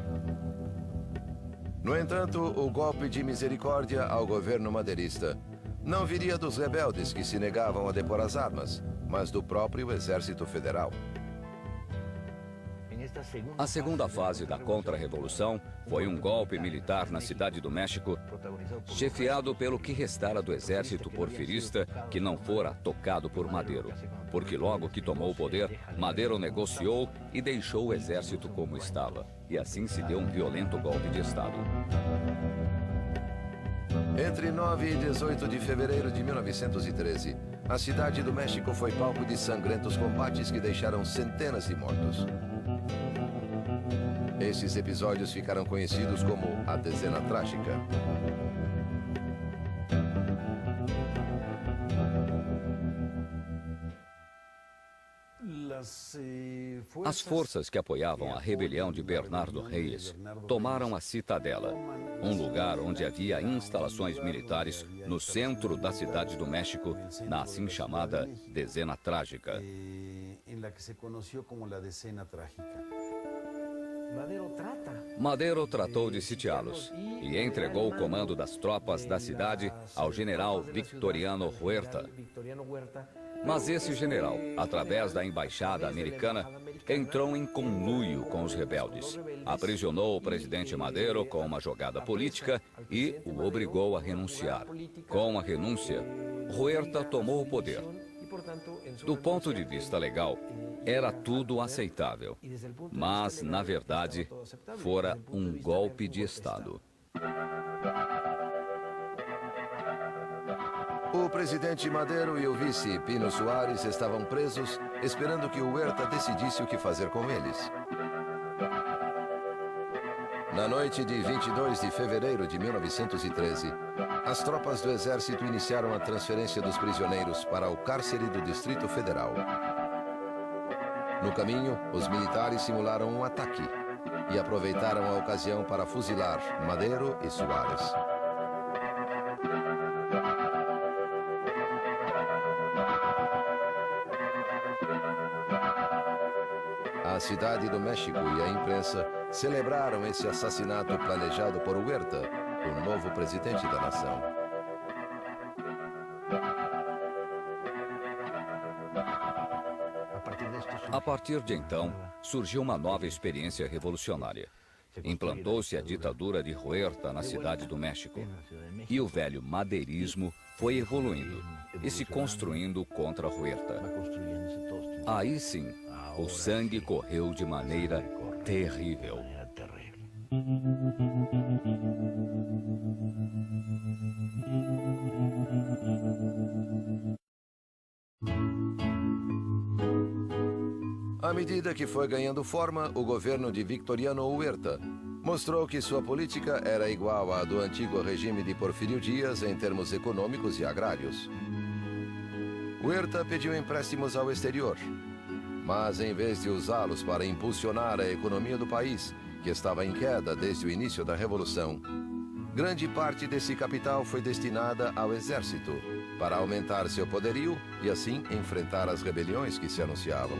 No entanto, o golpe de misericórdia ao governo maderista não viria dos rebeldes que se negavam a depor as armas, mas do próprio Exército Federal. A segunda fase da contra-revolução foi um golpe militar na Cidade do México, chefiado pelo que restara do exército porfirista que não fora tocado por Madero. Porque logo que tomou o poder, Madero negociou e deixou o exército como estava. E assim se deu um violento golpe de Estado. Entre 9 e 18 de fevereiro de 1913, a Cidade do México foi palco de sangrentos combates que deixaram centenas de mortos. Esses episódios ficaram conhecidos como a Dezena Trágica. As forças que apoiavam a rebelião de Bernardo Reyes tomaram a Citadela, um lugar onde havia instalações militares no centro da Cidade do México, na assim chamada Dezena Trágica. Madero tratou de sitiá-los e entregou o comando das tropas da cidade ao general Victoriano Huerta. Mas esse general, através da embaixada americana, entrou em conluio com os rebeldes, aprisionou o presidente Madero com uma jogada política e o obrigou a renunciar. Com a renúncia, Huerta tomou o poder. Do ponto de vista legal, era tudo aceitável, mas, na verdade, fora um golpe de Estado. O presidente Madero e o vice Pino Suárez estavam presos, esperando que o Huerta decidisse o que fazer com eles. Na noite de 22 de fevereiro de 1913, as tropas do exército iniciaram a transferência dos prisioneiros para o cárcere do Distrito Federal. No caminho, os militares simularam um ataque e aproveitaram a ocasião para fuzilar Madero e Suárez. A Cidade do México e a imprensa celebraram esse assassinato planejado por Huerta, o novo presidente da nação. A partir de então, surgiu uma nova experiência revolucionária. Implantou-se a ditadura de Huerta na Cidade do México. E o velho madeirismo foi evoluindo e se construindo contra Huerta. Aí sim, o sangue correu de maneira terrível. medida que foi ganhando forma, o governo de Victoriano Huerta mostrou que sua política era igual à do antigo regime de Porfírio Dias em termos econômicos e agrários. Huerta pediu empréstimos ao exterior, mas em vez de usá-los para impulsionar a economia do país, que estava em queda desde o início da Revolução, grande parte desse capital foi destinada ao exército, para aumentar seu poderio e assim enfrentar as rebeliões que se anunciavam.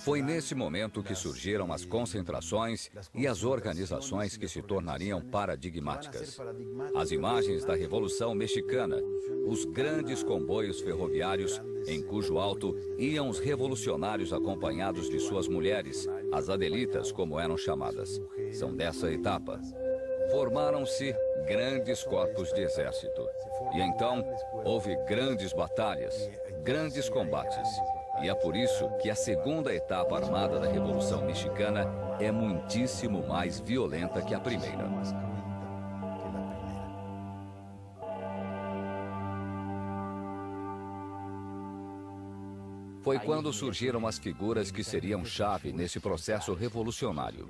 Foi nesse momento que surgiram as concentrações e as organizações que se tornariam paradigmáticas. As imagens da Revolução Mexicana, os grandes comboios ferroviários em cujo alto iam os revolucionários acompanhados de suas mulheres, as adelitas, como eram chamadas. São dessa etapa. Formaram-se grandes corpos de exército. E então houve grandes batalhas, grandes combates. E é por isso que a segunda etapa armada da Revolução Mexicana é muitíssimo mais violenta que a primeira. Foi quando surgiram as figuras que seriam chave nesse processo revolucionário.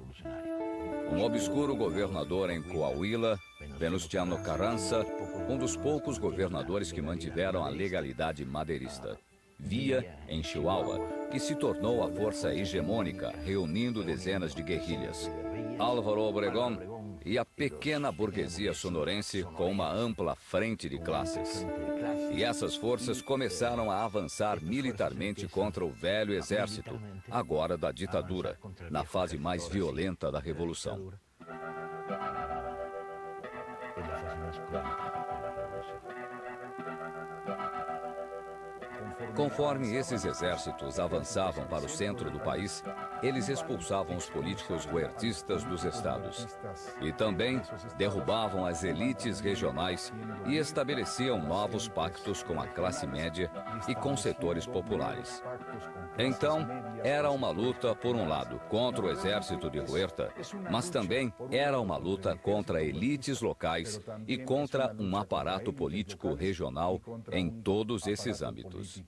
Um obscuro governador em Coahuila, Venustiano Carranza, um dos poucos governadores que mantiveram a legalidade madeirista. Villa, em Chihuahua, que se tornou a força hegemônica, reunindo dezenas de guerrilhas. Álvaro Obregón e a pequena burguesia sonorense com uma ampla frente de classes. E essas forças começaram a avançar militarmente contra o velho exército, agora da ditadura, na fase mais violenta da Revolução. Conforme esses exércitos avançavam para o centro do país, eles expulsavam os políticos huertistas dos estados. E também derrubavam as elites regionais e estabeleciam novos pactos com a classe média e com setores populares. Então, era uma luta, por um lado, contra o exército de Huerta, mas também era uma luta contra elites locais e contra um aparato político regional em todos esses âmbitos.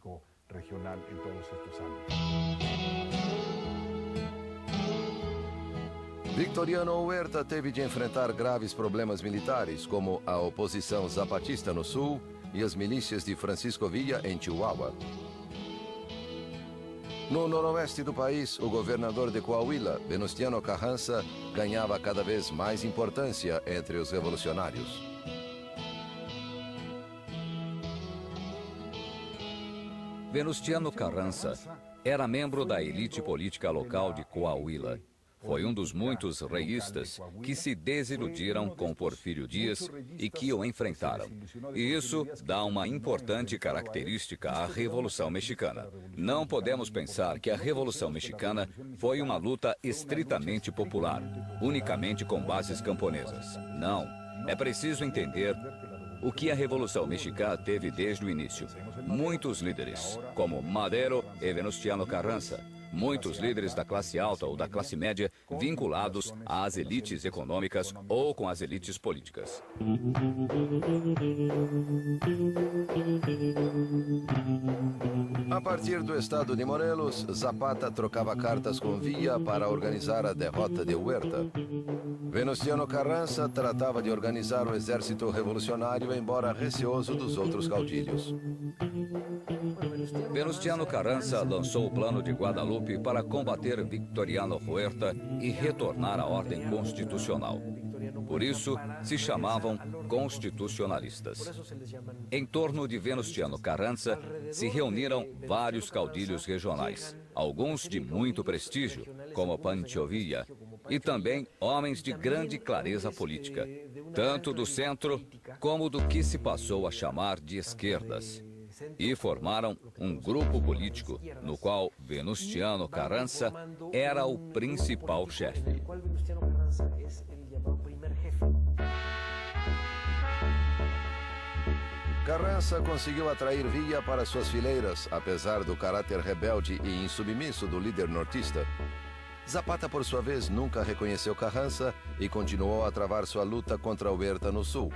Victoriano Huerta teve de enfrentar graves problemas militares, como a oposição zapatista no sul e as milícias de Francisco Villa em Chihuahua. No noroeste do país, o governador de Coahuila, Venustiano Carranza, ganhava cada vez mais importância entre os revolucionários. Venustiano Carranza era membro da elite política local de Coahuila. Foi um dos muitos reístas que se desiludiram com Porfírio Dias e que o enfrentaram. E isso dá uma importante característica à Revolução Mexicana. Não podemos pensar que a Revolução Mexicana foi uma luta estritamente popular, unicamente com bases camponesas. Não. É preciso entender o que a Revolução Mexicana teve desde o início. Muitos líderes, como Madero e Venustiano Carranza. Muitos líderes da classe alta ou da classe média vinculados às elites econômicas ou com as elites políticas. A partir do estado de Morelos, Zapata trocava cartas com Villa para organizar a derrota de Huerta. Venustiano Carranza tratava de organizar o exército revolucionário, embora receoso dos outros caudilhos. Venustiano Carranza lançou o Plano de Guadalupe para combater Victoriano Huerta e retornar à ordem constitucional. Por isso, se chamavam constitucionalistas. Em torno de Venustiano Carranza se reuniram vários caudilhos regionais, alguns de muito prestígio, como Pancho Villa, e também homens de grande clareza política, tanto do centro como do que se passou a chamar de esquerdas. E formaram um grupo político no qual Venustiano Carranza era o principal chefe. Carranza conseguiu atrair Villa para suas fileiras, apesar do caráter rebelde e insubmisso do líder nortista. Zapata, por sua vez, nunca reconheceu Carranza e continuou a travar sua luta contra Huerta no sul.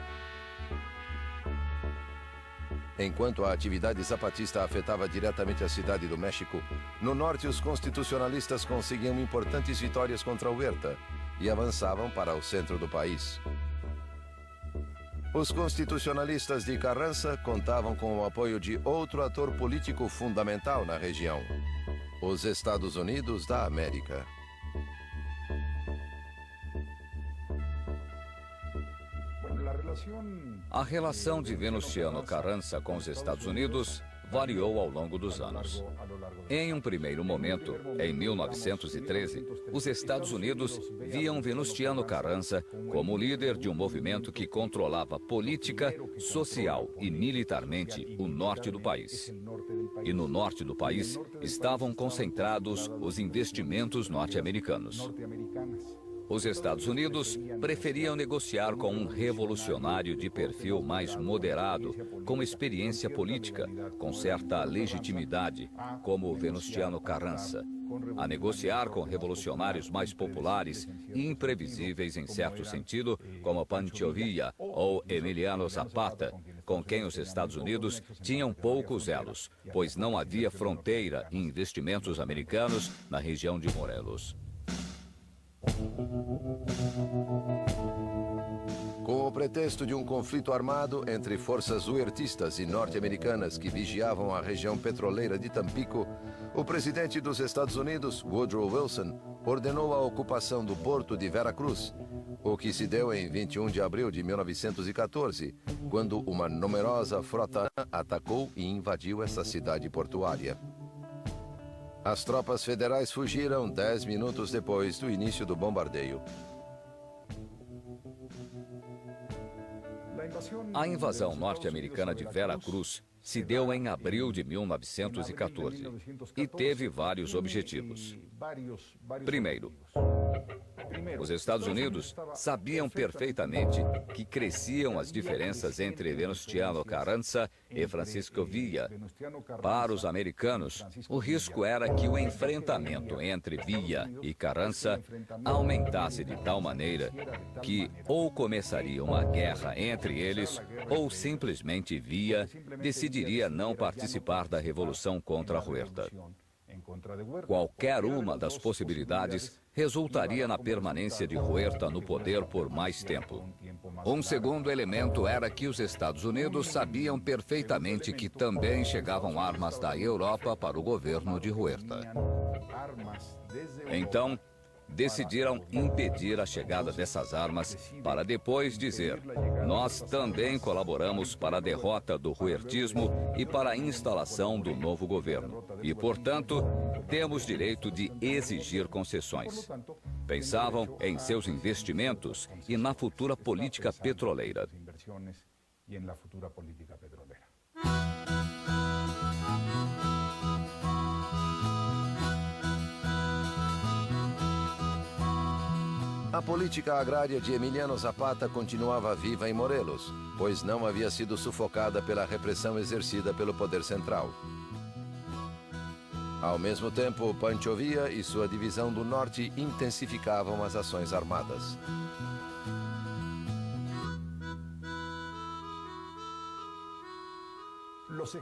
Enquanto a atividade zapatista afetava diretamente a cidade do México, no norte os constitucionalistas conseguiam importantes vitórias contra Huerta e avançavam para o centro do país. Os constitucionalistas de Carranza contavam com o apoio de outro ator político fundamental na região, os Estados Unidos da América. A relação de Venustiano Carranza com os Estados Unidos variou ao longo dos anos. Em um primeiro momento, em 1913, os Estados Unidos viam Venustiano Carranza como líder de um movimento que controlava política, social e militarmente o norte do país. E no norte do país estavam concentrados os investimentos norte-americanos. Os Estados Unidos preferiam negociar com um revolucionário de perfil mais moderado, com experiência política, com certa legitimidade, como Venustiano Carranza, a negociar com revolucionários mais populares e imprevisíveis em certo sentido, como Pancho Villa ou Emiliano Zapata, com quem os Estados Unidos tinham poucos elos, pois não havia fronteira e investimentos americanos na região de Morelos. Com o pretexto de um conflito armado entre forças huertistas e norte-americanas que vigiavam a região petroleira de Tampico, o presidente dos Estados Unidos, Woodrow Wilson, ordenou a ocupação do porto de Veracruz, o que se deu em 21 de abril de 1914, quando uma numerosa frota atacou e invadiu essa cidade portuária. As tropas federais fugiram 10 minutos depois do início do bombardeio. A invasão norte-americana de Veracruz se deu em abril de 1914 e teve vários objetivos. Primeiro, os Estados Unidos sabiam perfeitamente que cresciam as diferenças entre Venustiano Carranza e Francisco Villa. Para os americanos, o risco era que o enfrentamento entre Villa e Carranza aumentasse de tal maneira que ou começaria uma guerra entre eles ou simplesmente Villa decidiria não participar da revolução contra Huerta. Qualquer uma das possibilidades resultaria na permanência de Huerta no poder por mais tempo. Um segundo elemento era que os Estados Unidos sabiam perfeitamente que também chegavam armas da Europa para o governo de Huerta. Então, decidiram impedir a chegada dessas armas para depois dizer: nós também colaboramos para a derrota do huertismo e para a instalação do novo governo. E, portanto, temos direito de exigir concessões. Pensavam em seus investimentos e na futura política petroleira. A política agrária de Emiliano Zapata continuava viva em Morelos, pois não havia sido sufocada pela repressão exercida pelo poder central. Ao mesmo tempo, Pancho Villa e sua divisão do norte intensificavam as ações armadas.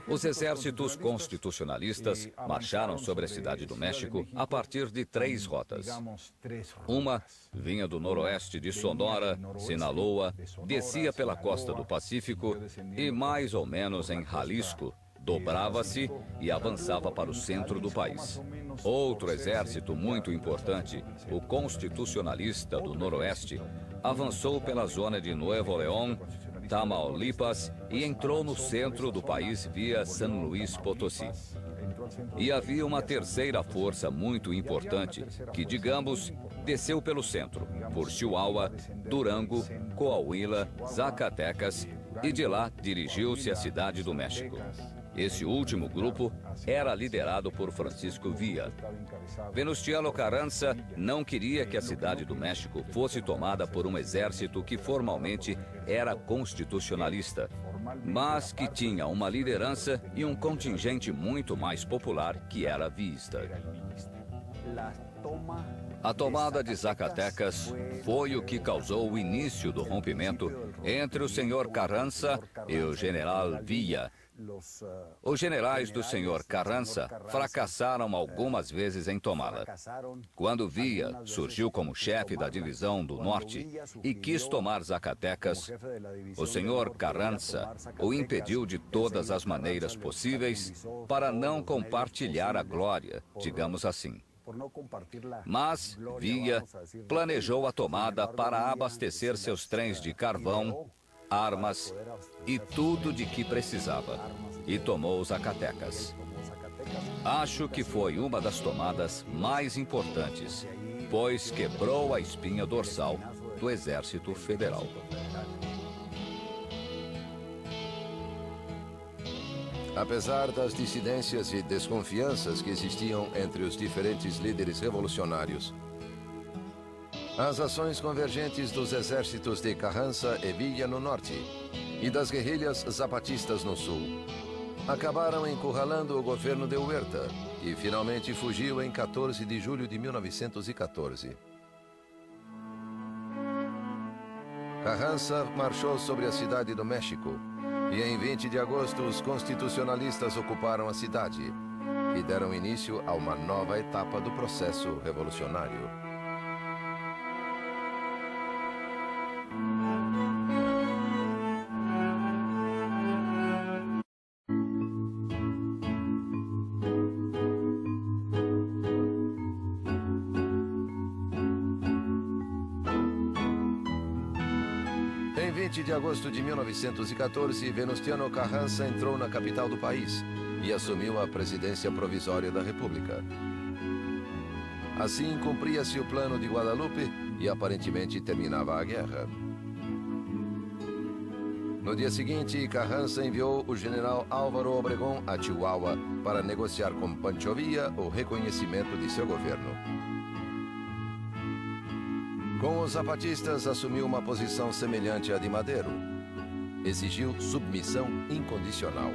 Os exércitos constitucionalistas marcharam sobre a cidade do México a partir de 3 rotas. Uma vinha do noroeste de Sonora, Sinaloa, descia pela costa do Pacífico e mais ou menos em Jalisco, dobrava-se e avançava para o centro do país. Outro exército muito importante, o constitucionalista do noroeste, avançou pela zona de Nuevo León, Tamaulipas e entrou no centro do país via San Luis Potosí. E havia uma terceira força muito importante que, digamos, desceu pelo centro, por Chihuahua, Durango, Coahuila, Zacatecas e de lá dirigiu-se à cidade do México. Esse último grupo era liderado por Francisco Villa. Venustiano Carranza não queria que a cidade do México fosse tomada por um exército que formalmente era constitucionalista, mas que tinha uma liderança e um contingente muito mais popular que era viísta. A tomada de Zacatecas foi o que causou o início do rompimento entre o senhor Carranza e o general Villa, Os generais do senhor Carranza fracassaram algumas vezes em tomá-la. Quando Villa surgiu como chefe da divisão do Norte e quis tomar Zacatecas, o senhor Carranza o impediu de todas as maneiras possíveis para não compartilhar a glória, digamos assim. Mas Villa planejou a tomada para abastecer seus trens de carvão, armas e tudo de que precisava, e tomou Zacatecas. Acho que foi uma das tomadas mais importantes, pois quebrou a espinha dorsal do Exército Federal. Apesar das dissidências e desconfianças que existiam entre os diferentes líderes revolucionários, as ações convergentes dos exércitos de Carranza e Villa no norte e das guerrilhas zapatistas no sul acabaram encurralando o governo de Huerta, que finalmente fugiu em 14 de julho de 1914. Carranza marchou sobre a cidade do México e em 20 de agosto os constitucionalistas ocuparam a cidade e deram início a uma nova etapa do processo revolucionário. Em 20 de agosto de 1914, Venustiano Carranza entrou na capital do país e assumiu a presidência provisória da República. Assim, cumpria-se o plano de Guadalupe e aparentemente terminava a guerra. No dia seguinte, Carranza enviou o general Álvaro Obregón a Chihuahua para negociar com Pancho Villa o reconhecimento de seu governo. Com os zapatistas, assumiu uma posição semelhante à de Madero. Exigiu submissão incondicional.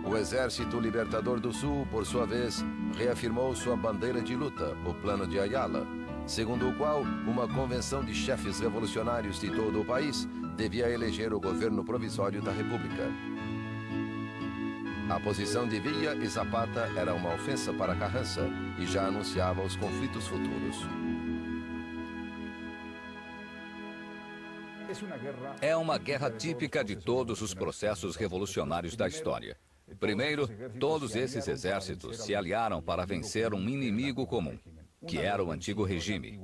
O Exército Libertador do Sul, por sua vez, reafirmou sua bandeira de luta, o Plano de Ayala, segundo o qual uma convenção de chefes revolucionários de todo o país devia eleger o governo provisório da República. A posição de Villa e Zapata era uma ofensa para Carranza e já anunciava os conflitos futuros. É uma guerra típica de todos os processos revolucionários da história. Primeiro, todos esses exércitos se aliaram para vencer um inimigo comum, que era o antigo regime.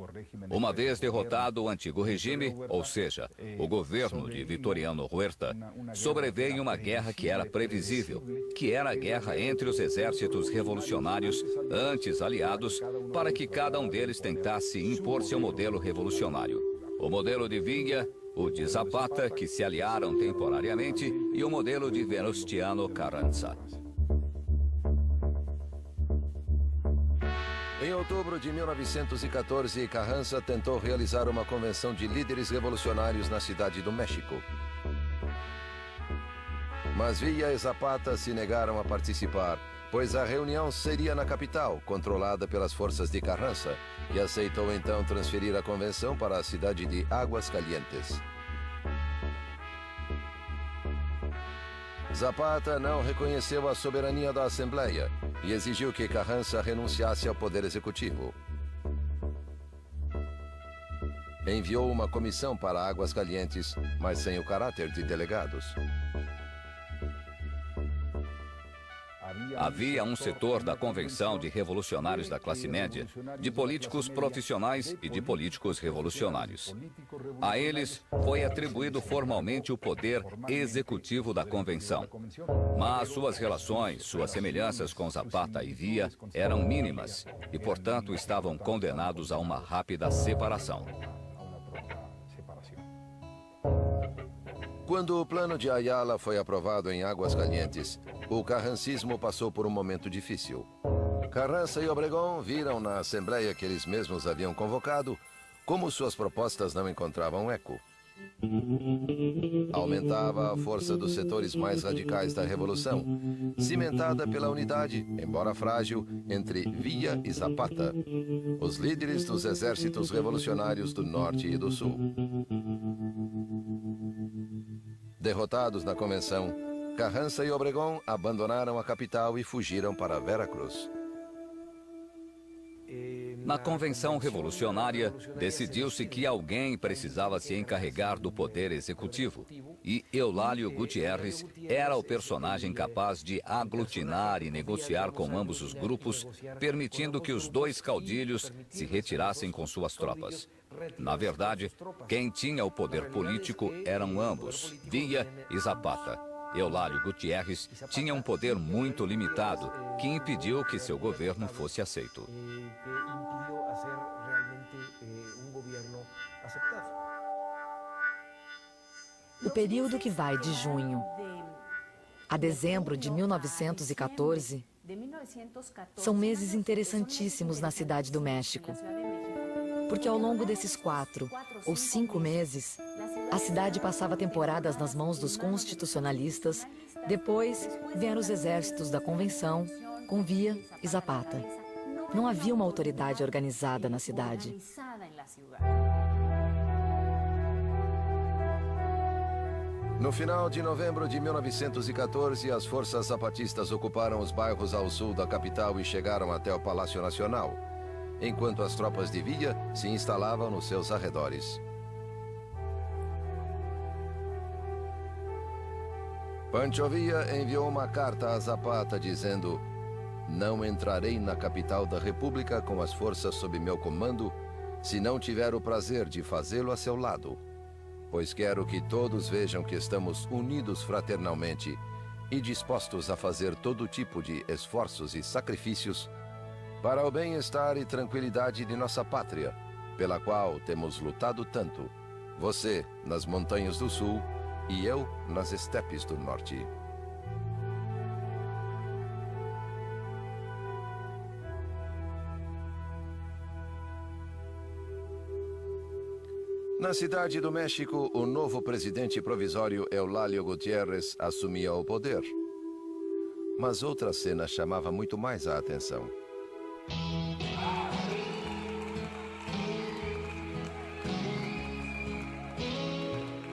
Uma vez derrotado o antigo regime, ou seja, o governo de Victoriano Huerta, sobreveio uma guerra que era previsível, que era a guerra entre os exércitos revolucionários, antes aliados, para que cada um deles tentasse impor seu modelo revolucionário. O modelo de Villa, o de Zapata, que se aliaram temporariamente, e o modelo de Venustiano Carranza. Em outubro de 1914, Carranza tentou realizar uma convenção de líderes revolucionários na cidade do México. Mas Villa e Zapata se negaram a participar, pois a reunião seria na capital, controlada pelas forças de Carranza, que aceitou então transferir a convenção para a cidade de Águas Calientes. Zapata não reconheceu a soberania da Assembleia e exigiu que Carranza renunciasse ao poder executivo. Enviou uma comissão para Águas Calientes, mas sem o caráter de delegados. Havia um setor da Convenção de Revolucionários da Classe Média, de políticos profissionais e de políticos revolucionários. A eles foi atribuído formalmente o poder executivo da Convenção. Mas suas relações, suas semelhanças com Zapata e Villa eram mínimas e, portanto, estavam condenados a uma rápida separação. Quando o plano de Ayala foi aprovado em Águas Calientes, o carrancismo passou por um momento difícil. Carranza e Obregón viram na Assembleia que eles mesmos haviam convocado como suas propostas não encontravam eco. Aumentava a força dos setores mais radicais da Revolução, cimentada pela unidade, embora frágil, entre Villa e Zapata, os líderes dos exércitos revolucionários do Norte e do Sul. Derrotados na convenção, Carranza e Obregón abandonaram a capital e fugiram para Veracruz. Na Convenção Revolucionária, decidiu-se que alguém precisava se encarregar do poder executivo. E Eulálio Gutierrez era o personagem capaz de aglutinar e negociar com ambos os grupos, permitindo que os dois caudilhos se retirassem com suas tropas. Na verdade, quem tinha o poder político eram ambos, Villa e Zapata. Eulálio Gutierrez tinha um poder muito limitado, que impediu que seu governo fosse aceito. O período que vai de junho a dezembro de 1914 são meses interessantíssimos na Cidade do México, porque ao longo desses 4 ou 5 meses, a cidade passava temporadas nas mãos dos constitucionalistas, depois vieram os exércitos da Convenção, com Villa e Zapata. Não havia uma autoridade organizada na cidade. No final de novembro de 1914, as forças zapatistas ocuparam os bairros ao sul da capital e chegaram até o Palácio Nacional, enquanto as tropas de Villa se instalavam nos seus arredores. Pancho Villa enviou uma carta a Zapata dizendo: "Não entrarei na capital da República com as forças sob meu comando, se não tiver o prazer de fazê-lo a seu lado. Pois quero que todos vejam que estamos unidos fraternalmente e dispostos a fazer todo tipo de esforços e sacrifícios para o bem-estar e tranquilidade de nossa pátria, pela qual temos lutado tanto, você nas montanhas do sul e eu nas estepes do norte." Na Cidade do México, o novo presidente provisório Eulálio Gutierrez assumia o poder. Mas outra cena chamava muito mais a atenção.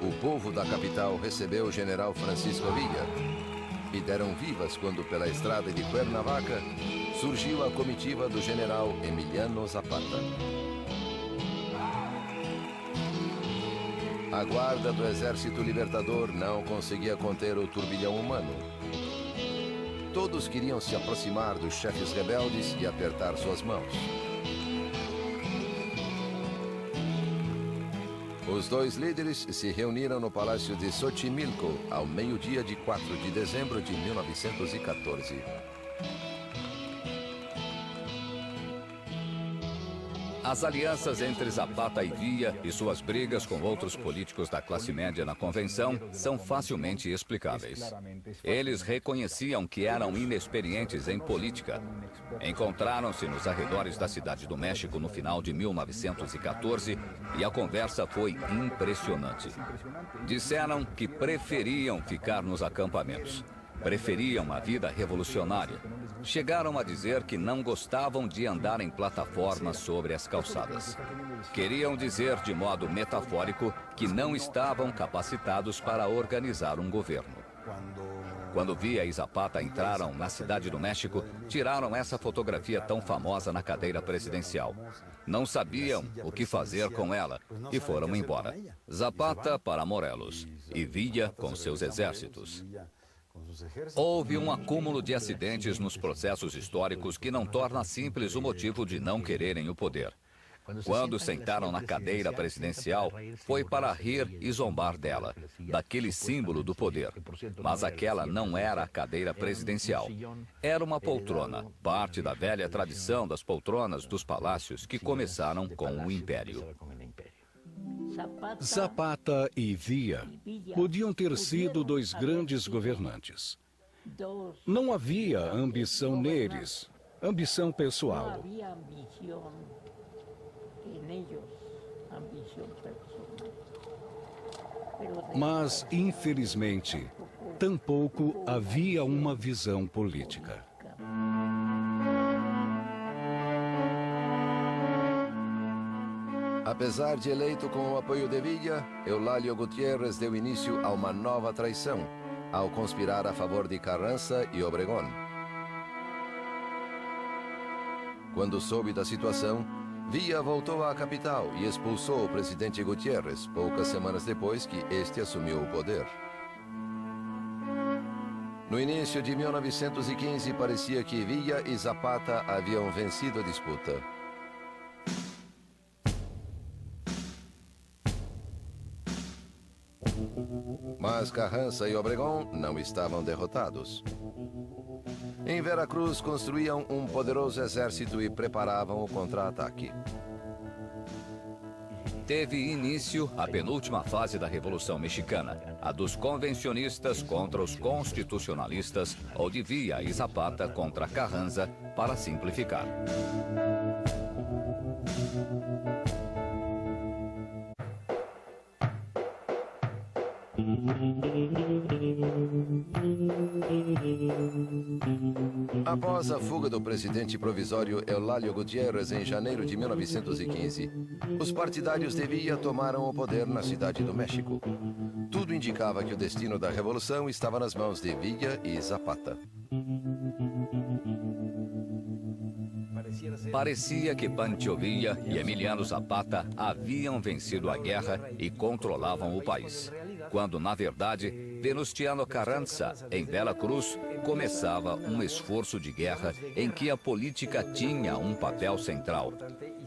O povo da capital recebeu o general Francisco Villa e deram vivas quando pela estrada de Cuernavaca surgiu a comitiva do general Emiliano Zapata. A guarda do Exército Libertador não conseguia conter o turbilhão humano. Todos queriam se aproximar dos chefes rebeldes e apertar suas mãos. Os dois líderes se reuniram no Palácio de Xochimilco ao meio-dia de 4 de dezembro de 1914. As alianças entre Zapata e Villa e suas brigas com outros políticos da classe média na Convenção são facilmente explicáveis. Eles reconheciam que eram inexperientes em política. Encontraram-se nos arredores da Cidade do México no final de 1914 e a conversa foi impressionante. Disseram que preferiam ficar nos acampamentos. Preferiam a vida revolucionária. Chegaram a dizer que não gostavam de andar em plataformas sobre as calçadas. Queriam dizer de modo metafórico que não estavam capacitados para organizar um governo. Quando Villa e Zapata entraram na Cidade do México, tiraram essa fotografia tão famosa na cadeira presidencial. Não sabiam o que fazer com ela e foram embora. Zapata para Morelos e Villa com seus exércitos. Houve um acúmulo de acidentes nos processos históricos que não torna simples o motivo de não quererem o poder. Quando sentaram na cadeira presidencial, foi para rir e zombar dela, daquele símbolo do poder. Mas aquela não era a cadeira presidencial. Era uma poltrona, parte da velha tradição das poltronas dos palácios que começaram com o Império. Zapata e Villa podiam ter sido dois grandes governantes. Não havia ambição neles, ambição pessoal. Mas, infelizmente, tampouco havia uma visão política. Apesar de eleito com o apoio de Villa, Eulálio Gutiérrez deu início a uma nova traição, ao conspirar a favor de Carranza e Obregón. Quando soube da situação, Villa voltou à capital e expulsou o presidente Gutiérrez, poucas semanas depois que este assumiu o poder. No início de 1915, parecia que Villa e Zapata haviam vencido a disputa. Mas Carranza e Obregón não estavam derrotados. Em Veracruz, construíam um poderoso exército e preparavam o contra-ataque. Teve início a penúltima fase da Revolução Mexicana, a dos convencionistas contra os constitucionalistas, ou de Villa e Zapata contra Carranza, para simplificar. Após a fuga do presidente provisório Eulálio Gutiérrez em janeiro de 1915, os partidários de Villa tomaram o poder na cidade do México. Tudo indicava que o destino da revolução estava nas mãos de Villa e Zapata. Parecia que Pancho Villa e Emiliano Zapata haviam vencido a guerra e controlavam o país, quando, na verdade, Venustiano Carranza, em Veracruz, começava um esforço de guerra em que a política tinha um papel central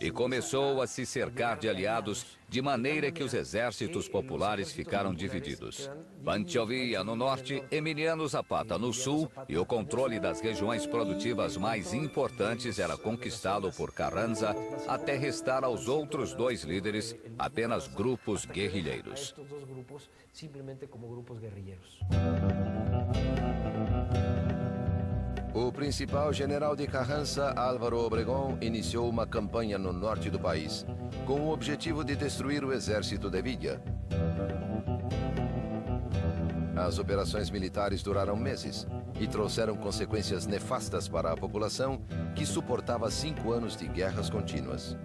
e começou a se cercar de aliados de maneira que os exércitos populares ficaram divididos. Pancho Villa no norte, Emiliano Zapata no sul, e o controle das regiões produtivas mais importantes era conquistado por Carranza, até restar aos outros dois líderes apenas grupos guerrilheiros. O principal general de Carranza, Álvaro Obregón, iniciou uma campanha no norte do país, com o objetivo de destruir o exército de Villa. As operações militares duraram meses e trouxeram consequências nefastas para a população, que suportava 5 anos de guerras contínuas.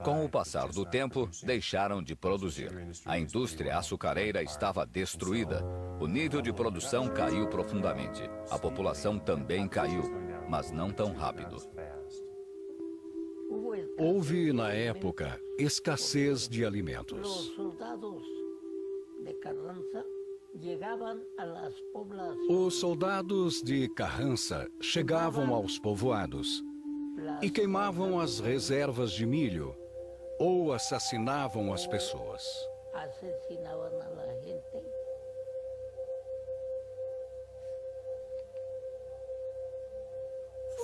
Com o passar do tempo, deixaram de produzir. A indústria açucareira estava destruída. O nível de produção caiu profundamente. A população também caiu, mas não tão rápido. Houve, na época, escassez de alimentos. Os soldados de Carranza chegavam aos povoados e queimavam as reservas de milho ou assassinavam as pessoas.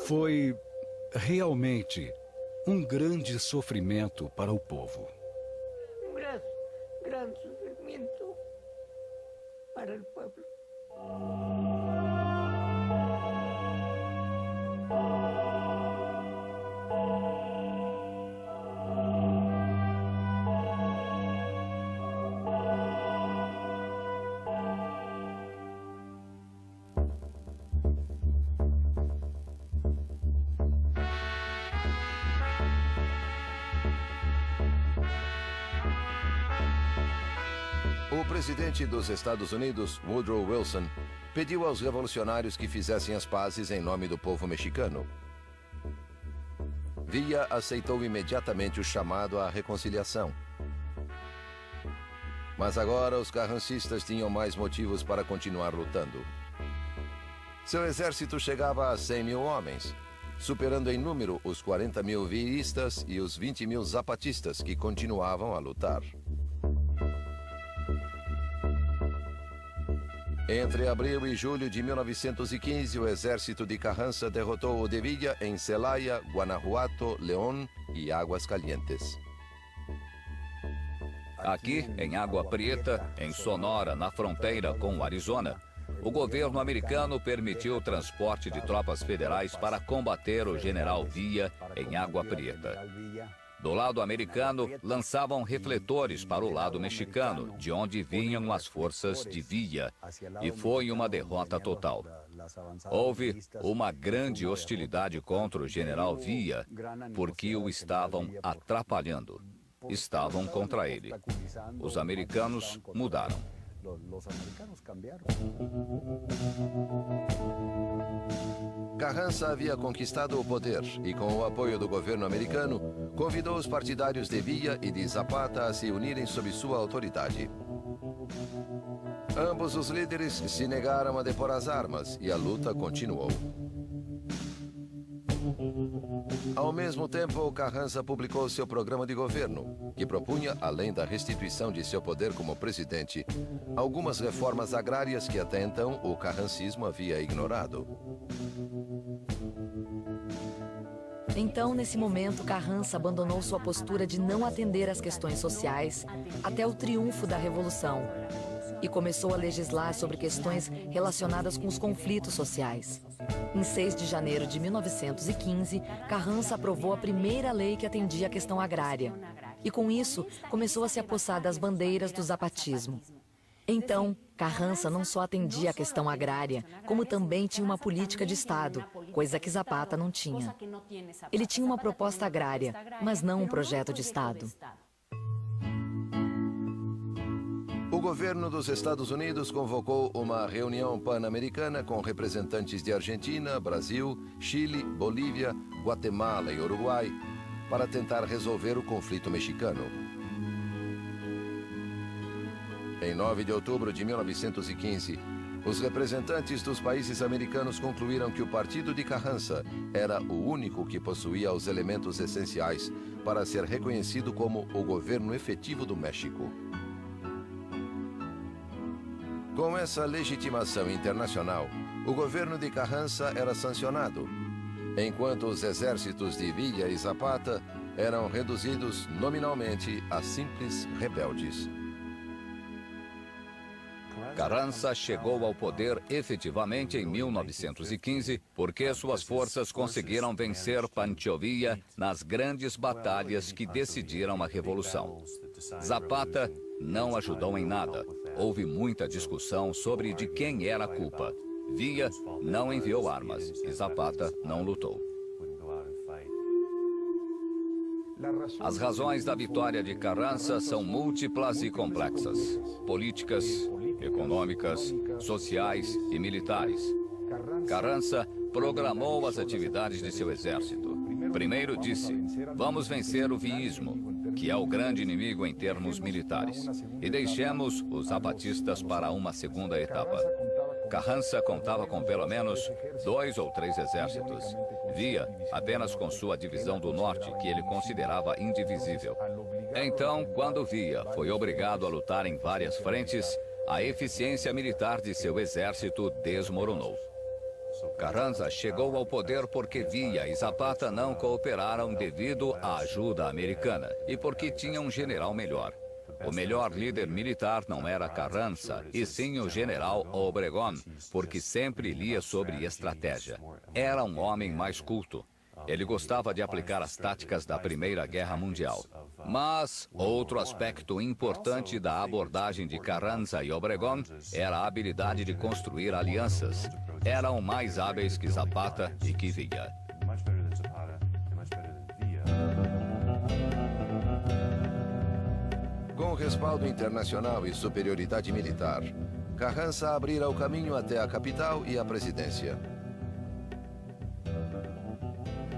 Foi realmente um grande sofrimento para o povo. Grande sofrimento para o povo. O presidente dos Estados Unidos, Woodrow Wilson, pediu aos revolucionários que fizessem as pazes em nome do povo mexicano. Villa aceitou imediatamente o chamado à reconciliação. Mas agora os carrancistas tinham mais motivos para continuar lutando. Seu exército chegava a 100 mil homens, superando em número os 40 mil villistas e os 20 mil zapatistas que continuavam a lutar. Entre abril e julho de 1915, o exército de Carranza derrotou o de Villa em Celaya, Guanajuato, León e Águas Calientes. Aqui, em Água Prieta, em Sonora, na fronteira com o Arizona, o governo americano permitiu o transporte de tropas federais para combater o general Villa em Água Prieta. Do lado americano, lançavam refletores para o lado mexicano, de onde vinham as forças de Villa, e foi uma derrota total. Houve uma grande hostilidade contra o general Villa, porque o estavam atrapalhando. Estavam contra ele. Os americanos mudaram. Carranza havia conquistado o poder e, com o apoio do governo americano, convidou os partidários de Villa e de Zapata a se unirem sob sua autoridade. Ambos os líderes se negaram a depor as armas e a luta continuou. Ao mesmo tempo, Carranza publicou seu programa de governo, que propunha, além da restituição de seu poder como presidente, algumas reformas agrárias que até então o carrancismo havia ignorado. Então, nesse momento, Carranza abandonou sua postura de não atender às questões sociais até o triunfo da Revolução e começou a legislar sobre questões relacionadas com os conflitos sociais. Em 6 de janeiro de 1915, Carranza aprovou a primeira lei que atendia à questão agrária e, com isso, começou a se apossar das bandeiras do zapatismo. Então, Carranza não só atendia à questão agrária, como também tinha uma política de Estado, coisa que Zapata não tinha. Ele tinha uma proposta agrária, mas não um projeto de Estado. O governo dos Estados Unidos convocou uma reunião pan-americana com representantes de Argentina, Brasil, Chile, Bolívia, Guatemala e Uruguai para tentar resolver o conflito mexicano. Em 9 de outubro de 1915, os representantes dos países americanos concluíram que o partido de Carranza era o único que possuía os elementos essenciais para ser reconhecido como o governo efetivo do México. Com essa legitimação internacional, o governo de Carranza era sancionado, enquanto os exércitos de Villa e Zapata eram reduzidos nominalmente a simples rebeldes. Carranza chegou ao poder efetivamente em 1915 porque suas forças conseguiram vencer Pancho Villa nas grandes batalhas que decidiram a Revolução. Zapata não ajudou em nada. Houve muita discussão sobre de quem era a culpa. Villa não enviou armas e Zapata não lutou. As razões da vitória de Carranza são múltiplas e complexas: políticas, econômicas, sociais e militares. Carranza programou as atividades de seu exército. Primeiro disse: vamos vencer o villismo, que é o grande inimigo em termos militares, e deixemos os zapatistas para uma segunda etapa. Carranza contava com pelo menos 2 ou 3 exércitos. Villa apenas com sua divisão do norte, que ele considerava indivisível. Então, quando Villa foi obrigado a lutar em várias frentes, a eficiência militar de seu exército desmoronou. Carranza chegou ao poder porque Villa e Zapata não cooperaram devido à ajuda americana e porque tinha um general melhor. O melhor líder militar não era Carranza, e sim o general Obregón, porque sempre lia sobre estratégia. Era um homem mais culto. Ele gostava de aplicar as táticas da Primeira Guerra Mundial. Mas outro aspecto importante da abordagem de Carranza e Obregón era a habilidade de construir alianças. Eram mais hábeis que Zapata e que Villa. Com respaldo internacional e superioridade militar, Carranza abrira o caminho até a capital e a presidência.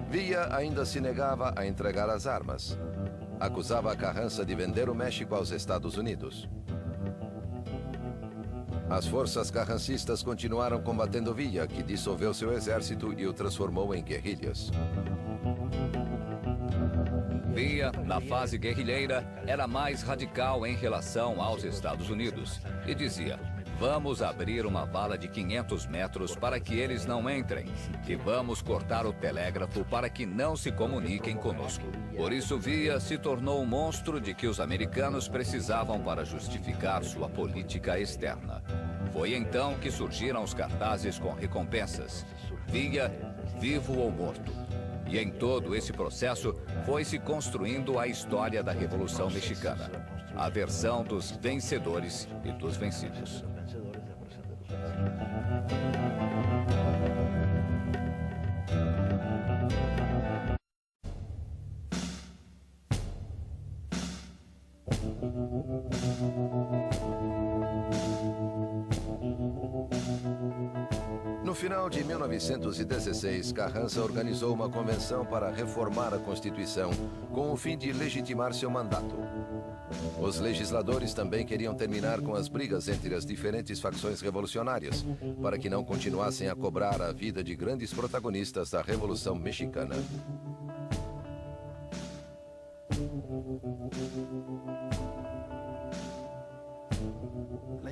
Villa ainda se negava a entregar as armas. Acusava Carranza de vender o México aos Estados Unidos. As forças carrancistas continuaram combatendo Villa, que dissolveu seu exército e o transformou em guerrilhas. Villa, na fase guerrilheira, era mais radical em relação aos Estados Unidos e dizia: vamos abrir uma vala de 500 metros para que eles não entrem e vamos cortar o telégrafo para que não se comuniquem conosco. Por isso, Villa se tornou um monstro de que os americanos precisavam para justificar sua política externa. Foi então que surgiram os cartazes com recompensas: Villa, vivo ou morto. E em todo esse processo foi se construindo a história da Revolução Mexicana, a versão dos vencedores e dos vencidos. No final de 1916, Carranza organizou uma convenção para reformar a Constituição, com o fim de legitimar seu mandato. Os legisladores também queriam terminar com as brigas entre as diferentes facções revolucionárias, para que não continuassem a cobrar a vida de grandes protagonistas da Revolução Mexicana.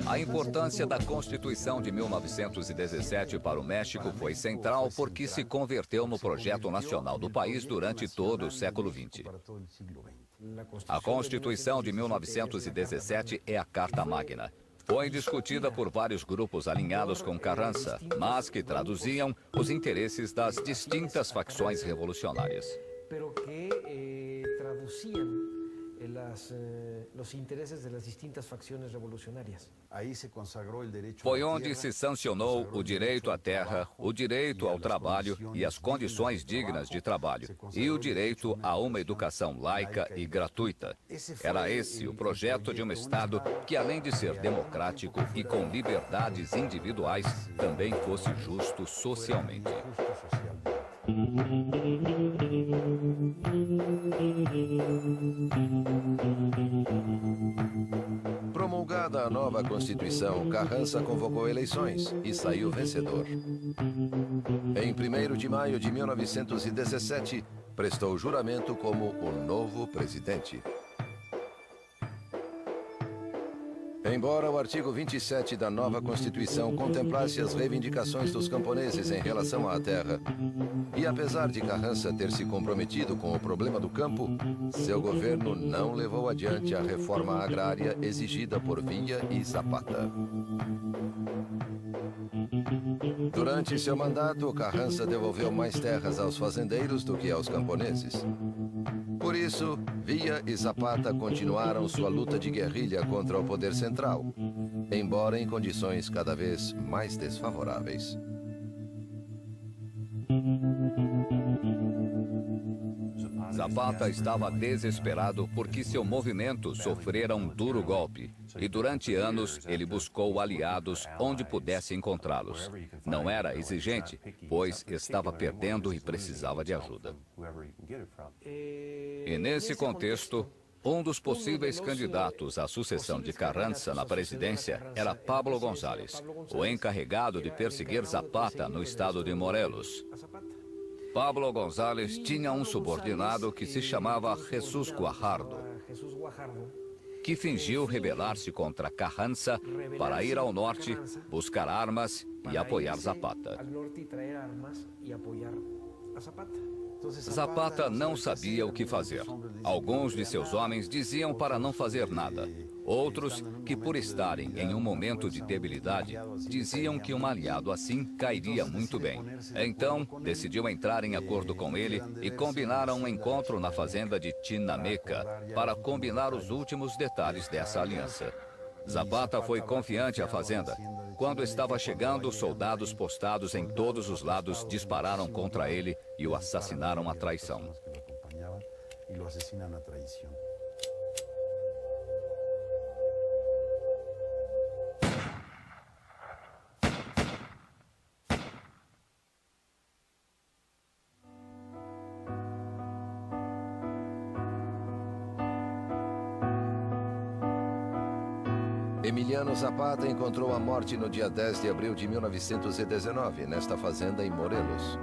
A importância da Constituição de 1917 para o México foi central porque se converteu no projeto nacional do país durante todo o século XX. A Constituição de 1917 é a Carta Magna. Foi discutida por vários grupos alinhados com Carranza, mas que traduziam os interesses das distintas facções revolucionárias. Los intereses de las distintas facciones revolucionarias. Foi onde se sancionou o direito à terra, o direito ao trabalho e as condições dignas de trabalho, e o direito a uma educação laica e gratuita. Era esse o projeto de um Estado que, além de ser democrático e com liberdades individuais, também fosse justo socialmente. Promulgada a nova Constituição, Carranza convocou eleições e saiu vencedor. Em 1º de maio de 1917, prestou juramento como o novo presidente. Embora o artigo 27 da nova Constituição contemplasse as reivindicações dos camponeses em relação à terra, e apesar de Carranza ter se comprometido com o problema do campo, seu governo não levou adiante a reforma agrária exigida por Villa e Zapata. Durante seu mandato, Carranza devolveu mais terras aos fazendeiros do que aos camponeses. Por isso, Villa e Zapata continuaram sua luta de guerrilha contra o poder central, embora em condições cada vez mais desfavoráveis. Zapata estava desesperado porque seu movimento sofrera um duro golpe e durante anos ele buscou aliados onde pudesse encontrá-los. Não era exigente, pois estava perdendo e precisava de ajuda. E nesse contexto, um dos possíveis candidatos à sucessão de Carranza na presidência era Pablo González, o encarregado de perseguir Zapata no estado de Morelos. Pablo González tinha um subordinado que se chamava Jesús Guajardo, que fingiu rebelar-se contra Carranza para ir ao norte, buscar armas e apoiar Zapata. Zapata não sabia o que fazer. Alguns de seus homens diziam para não fazer nada. Outros, que por estarem em um momento de debilidade, diziam que um aliado assim cairia muito bem. Então, decidiu entrar em acordo com ele e combinaram um encontro na fazenda de Chinameca para combinar os últimos detalhes dessa aliança. Zapata foi confiante à fazenda. Quando estava chegando, soldados postados em todos os lados dispararam contra ele e o assassinaram à traição. Emiliano Zapata encontrou a morte no dia 10 de abril de 1919, nesta fazenda em Morelos.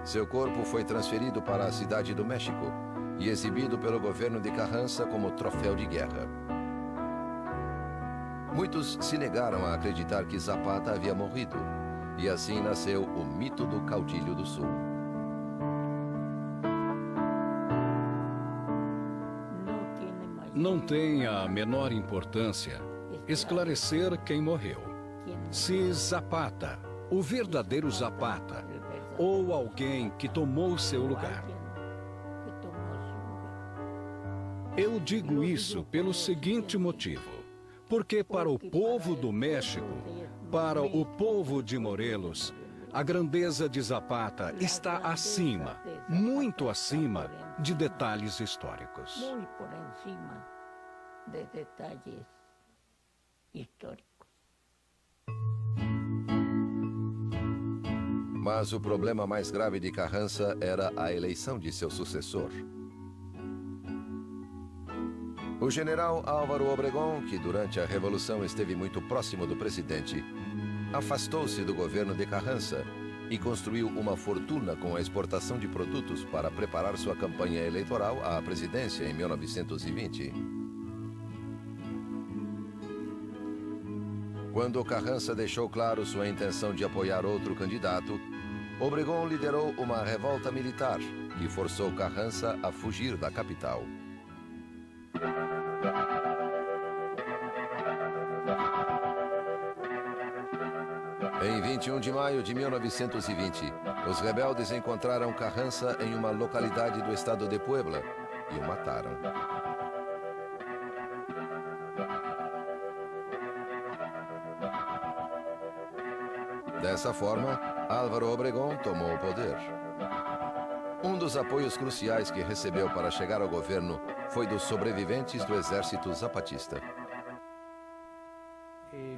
Seu corpo foi transferido para a cidade do México e exibido pelo governo de Carranza como troféu de guerra. Muitos se negaram a acreditar que Zapata havia morrido, e assim nasceu o mito do Caudilho do Sul. Não tem a menor importância esclarecer quem morreu. Se Zapata, o verdadeiro Zapata, ou alguém que tomou seu lugar. Eu digo isso pelo seguinte motivo, porque para o povo do México, para o povo de Morelos, a grandeza de Zapata está acima, muito acima, de detalhes históricos. Muy por encima de detalles históricos. Mas o problema mais grave de Carranza era a eleição de seu sucessor. O general Álvaro Obregón, que durante a Revolução esteve muito próximo do presidente, afastou-se do governo de Carranza e construiu uma fortuna com a exportação de produtos para preparar sua campanha eleitoral à presidência em 1920. Quando Carranza deixou claro sua intenção de apoiar outro candidato, Obregón liderou uma revolta militar que forçou Carranza a fugir da capital. Em 21 de maio de 1920, os rebeldes encontraram Carranza em uma localidade do estado de Puebla e o mataram. Dessa forma, Álvaro Obregón tomou o poder. Um dos apoios cruciais que recebeu para chegar ao governo foi dos sobreviventes do exército zapatista.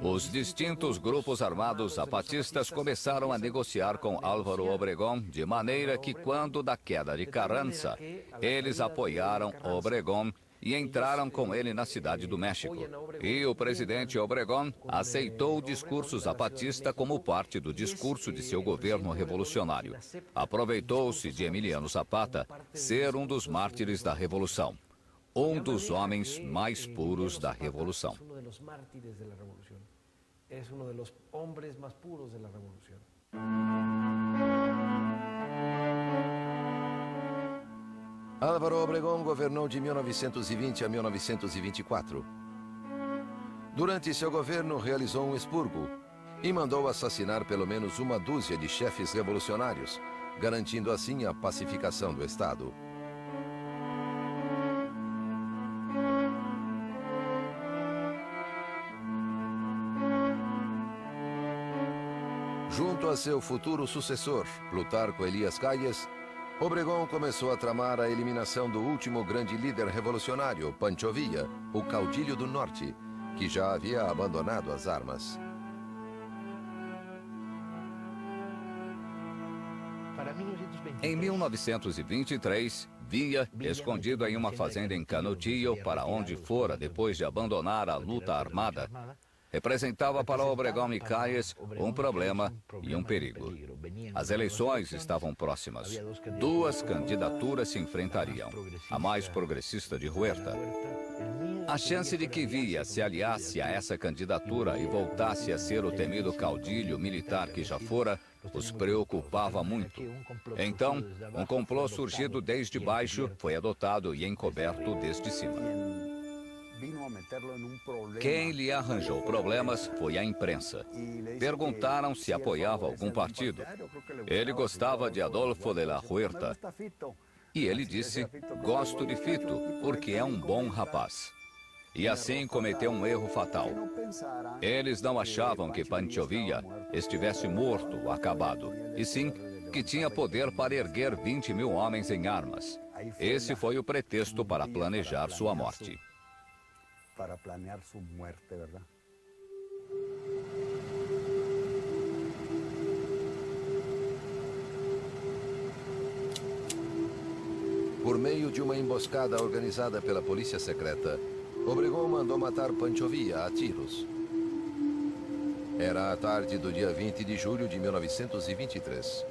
Os distintos grupos armados zapatistas começaram a negociar com Álvaro Obregón, de maneira que, quando da queda de Carranza, eles apoiaram Obregón e entraram com ele na cidade do México. E o presidente Obregón aceitou o discurso zapatista como parte do discurso de seu governo revolucionário. Aproveitou-se de Emiliano Zapata ser um dos mártires da Revolução, um dos homens mais puros da Revolução. Es uno de los hombres más puros de la revolución. Álvaro Obregón governou de 1920 a 1924. Durante seu governo, realizou um expurgo e mandou assassinar pelo menos uma dúzia de chefes revolucionários, garantindo assim a pacificação do Estado. Junto a seu futuro sucessor, Plutarco Elías Calles, Obregón começou a tramar a eliminação do último grande líder revolucionário, Pancho Villa, o caudilho do norte, que já havia abandonado as armas. Em 1923, Villa, escondido em uma fazenda em Canutillo, para onde fora depois de abandonar a luta armada, representava para Obregón e Calles um problema e um perigo. As eleições estavam próximas. Duas candidaturas se enfrentariam. A mais progressista de Huerta. A chance de que Villa se aliasse a essa candidatura e voltasse a ser o temido caudilho militar que já fora, os preocupava muito. Então, um complô surgido desde baixo foi adotado e encoberto desde cima. Quem lhe arranjou problemas foi a imprensa. Perguntaram se apoiava algum partido. Ele gostava de Adolfo de la Huerta. E ele disse, gosto de Fito, porque é um bom rapaz. E assim cometeu um erro fatal. Eles não achavam que Pancho Villa estivesse morto ou acabado, e sim que tinha poder para erguer 20 mil homens em armas. Esse foi o pretexto para planejar sua morte. Para planear su muerte, ¿verdad? Por meio de uma emboscada organizada pela polícia secreta, Obregón mandou matar Pancho Villa a tiros. Era a tarde do dia 20 de julho de 1923.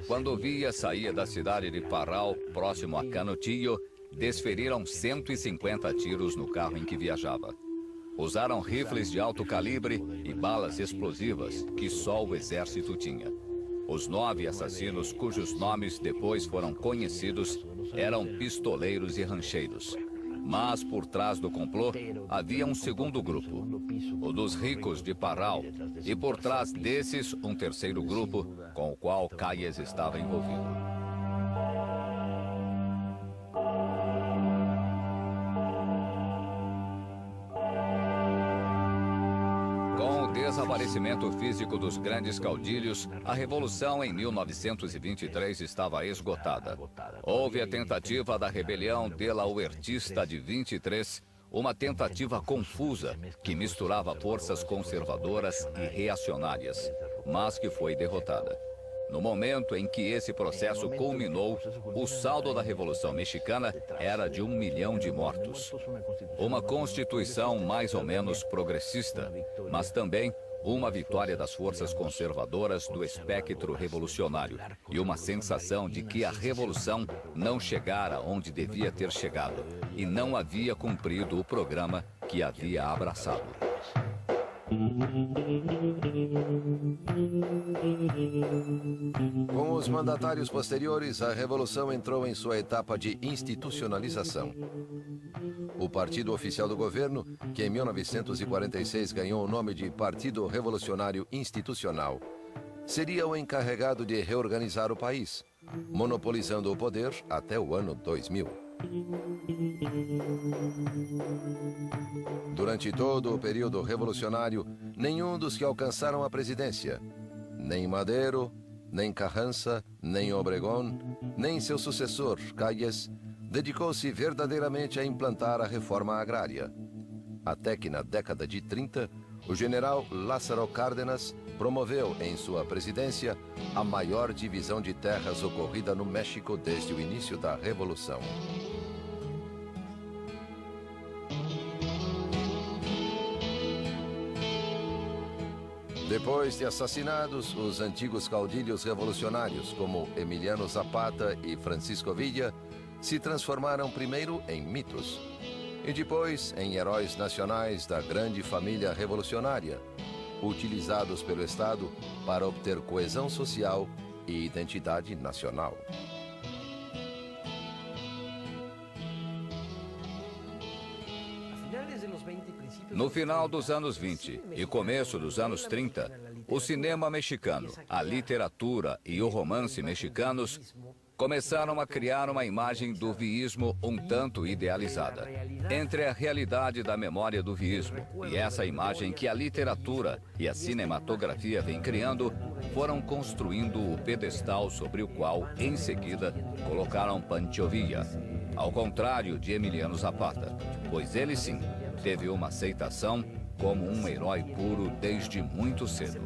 Quando Villa saía da cidade de Parral, próximo a Canutillo, desferiram 150 tiros no carro em que viajava. Usaram rifles de alto calibre e balas explosivas que só o exército tinha. Os 9 assassinos, cujos nomes depois foram conhecidos, eram pistoleiros e rancheiros. Mas por trás do complô havia um segundo grupo, o dos ricos de Parral, e por trás desses um terceiro grupo com o qual Calles estava envolvido. Com o desaparecimento físico dos grandes caudilhos, a revolução em 1923 estava esgotada. Houve a tentativa da rebelião de la Huertista de 23, uma tentativa confusa que misturava forças conservadoras e reacionárias, mas que foi derrotada. No momento em que esse processo culminou, o saldo da Revolução Mexicana era de 1 milhão de mortos. Uma constituição mais ou menos progressista, mas também uma vitória das forças conservadoras do espectro revolucionário e uma sensação de que a revolução não chegara onde devia ter chegado e não havia cumprido o programa que havia abraçado. Com os mandatários posteriores, a Revolução entrou em sua etapa de institucionalização. O partido oficial do governo, que em 1946 ganhou o nome de Partido Revolucionário Institucional, seria o encarregado de reorganizar o país, monopolizando o poder até o ano 2000. Durante todo o período revolucionário, nenhum dos que alcançaram a presidência, nem Madero, nem Carranza, nem Obregón, nem seu sucessor, Calles, dedicou-se verdadeiramente a implantar a reforma agrária. Até que na década de 30, o general Lázaro Cárdenas promoveu em sua presidência a maior divisão de terras ocorrida no México desde o início da Revolução. Depois de assassinados, os antigos caudilhos revolucionários, como Emiliano Zapata e Francisco Villa, se transformaram primeiro em mitos e depois em heróis nacionais da grande família revolucionária, utilizados pelo Estado para obter coesão social e identidade nacional. No final dos anos 20 e começo dos anos 30, o cinema mexicano, a literatura e o romance mexicanos começaram a criar uma imagem do viísmo um tanto idealizada. Entre a realidade da memória do viísmo e essa imagem que a literatura e a cinematografia vêm criando, foram construindo o pedestal sobre o qual, em seguida, colocaram Pancho Villa, ao contrário de Emiliano Zapata, pois ele sim teve uma aceitação como um herói puro desde muito cedo.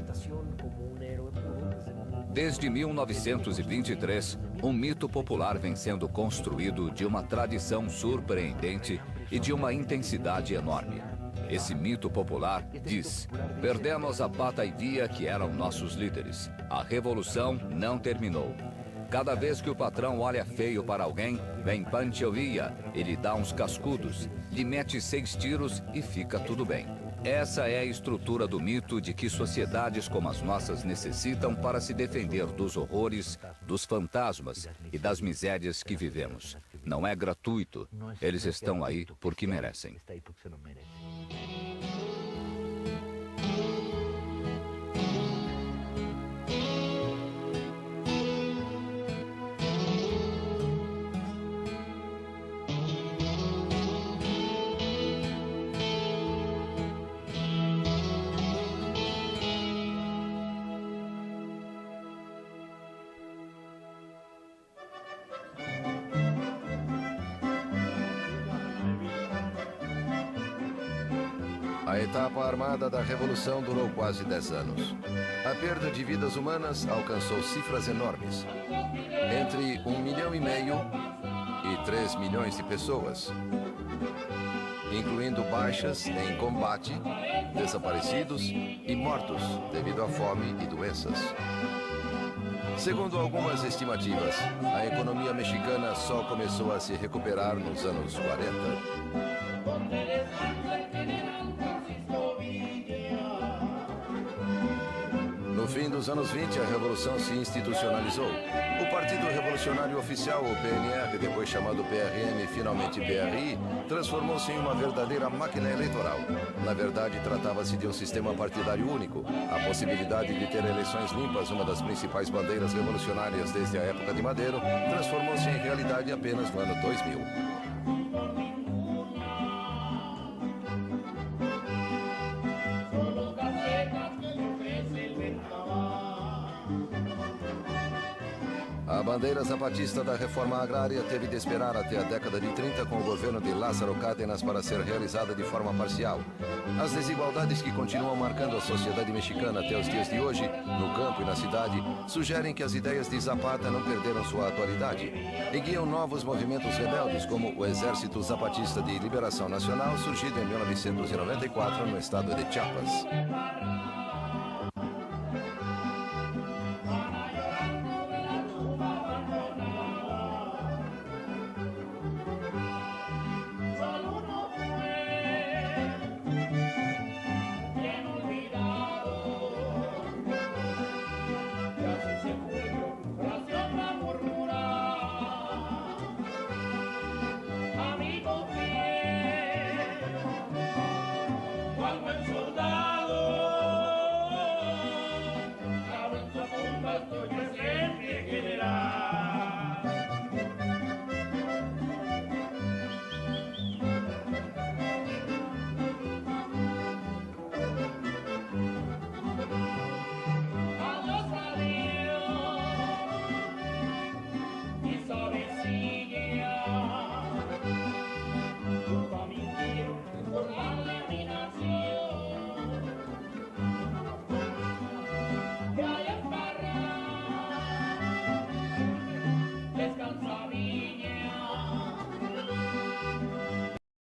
Desde 1923, um mito popular vem sendo construído de uma tradição surpreendente e de uma intensidade enorme. Esse mito popular diz: perdemos Zapata e Villa, que eram nossos líderes. A revolução não terminou. Cada vez que o patrão olha feio para alguém, vem Pancho Villa, ele dá uns cascudos, lhe mete 6 tiros e fica tudo bem. Essa é a estrutura do mito de que sociedades como as nossas necessitam para se defender dos horrores, dos fantasmas e das misérias que vivemos. Não é gratuito, eles estão aí porque merecem. A etapa armada da Revolução durou quase 10 anos. A perda de vidas humanas alcançou cifras enormes. Entre 1,5 milhão e 3 milhões de pessoas, incluindo baixas em combate, desaparecidos e mortos devido à fome e doenças. Segundo algumas estimativas, a economia mexicana só começou a se recuperar nos anos 40. No fim dos anos 20, a Revolução se institucionalizou. O Partido Revolucionário Oficial, o PNR, depois chamado PRM, finalmente PRI, transformou-se em uma verdadeira máquina eleitoral. Na verdade, tratava-se de um sistema partidário único. A possibilidade de ter eleições limpas, uma das principais bandeiras revolucionárias desde a época de Madero, transformou-se em realidade apenas no ano 2000. A bandeira zapatista da reforma agrária teve de esperar até a década de 30 com o governo de Lázaro Cárdenas para ser realizada de forma parcial. As desigualdades que continuam marcando a sociedade mexicana até os dias de hoje, no campo e na cidade, sugerem que as ideias de Zapata não perderam sua atualidade e guiam novos movimentos rebeldes, como o Exército Zapatista de Liberação Nacional, surgido em 1994 no estado de Chiapas.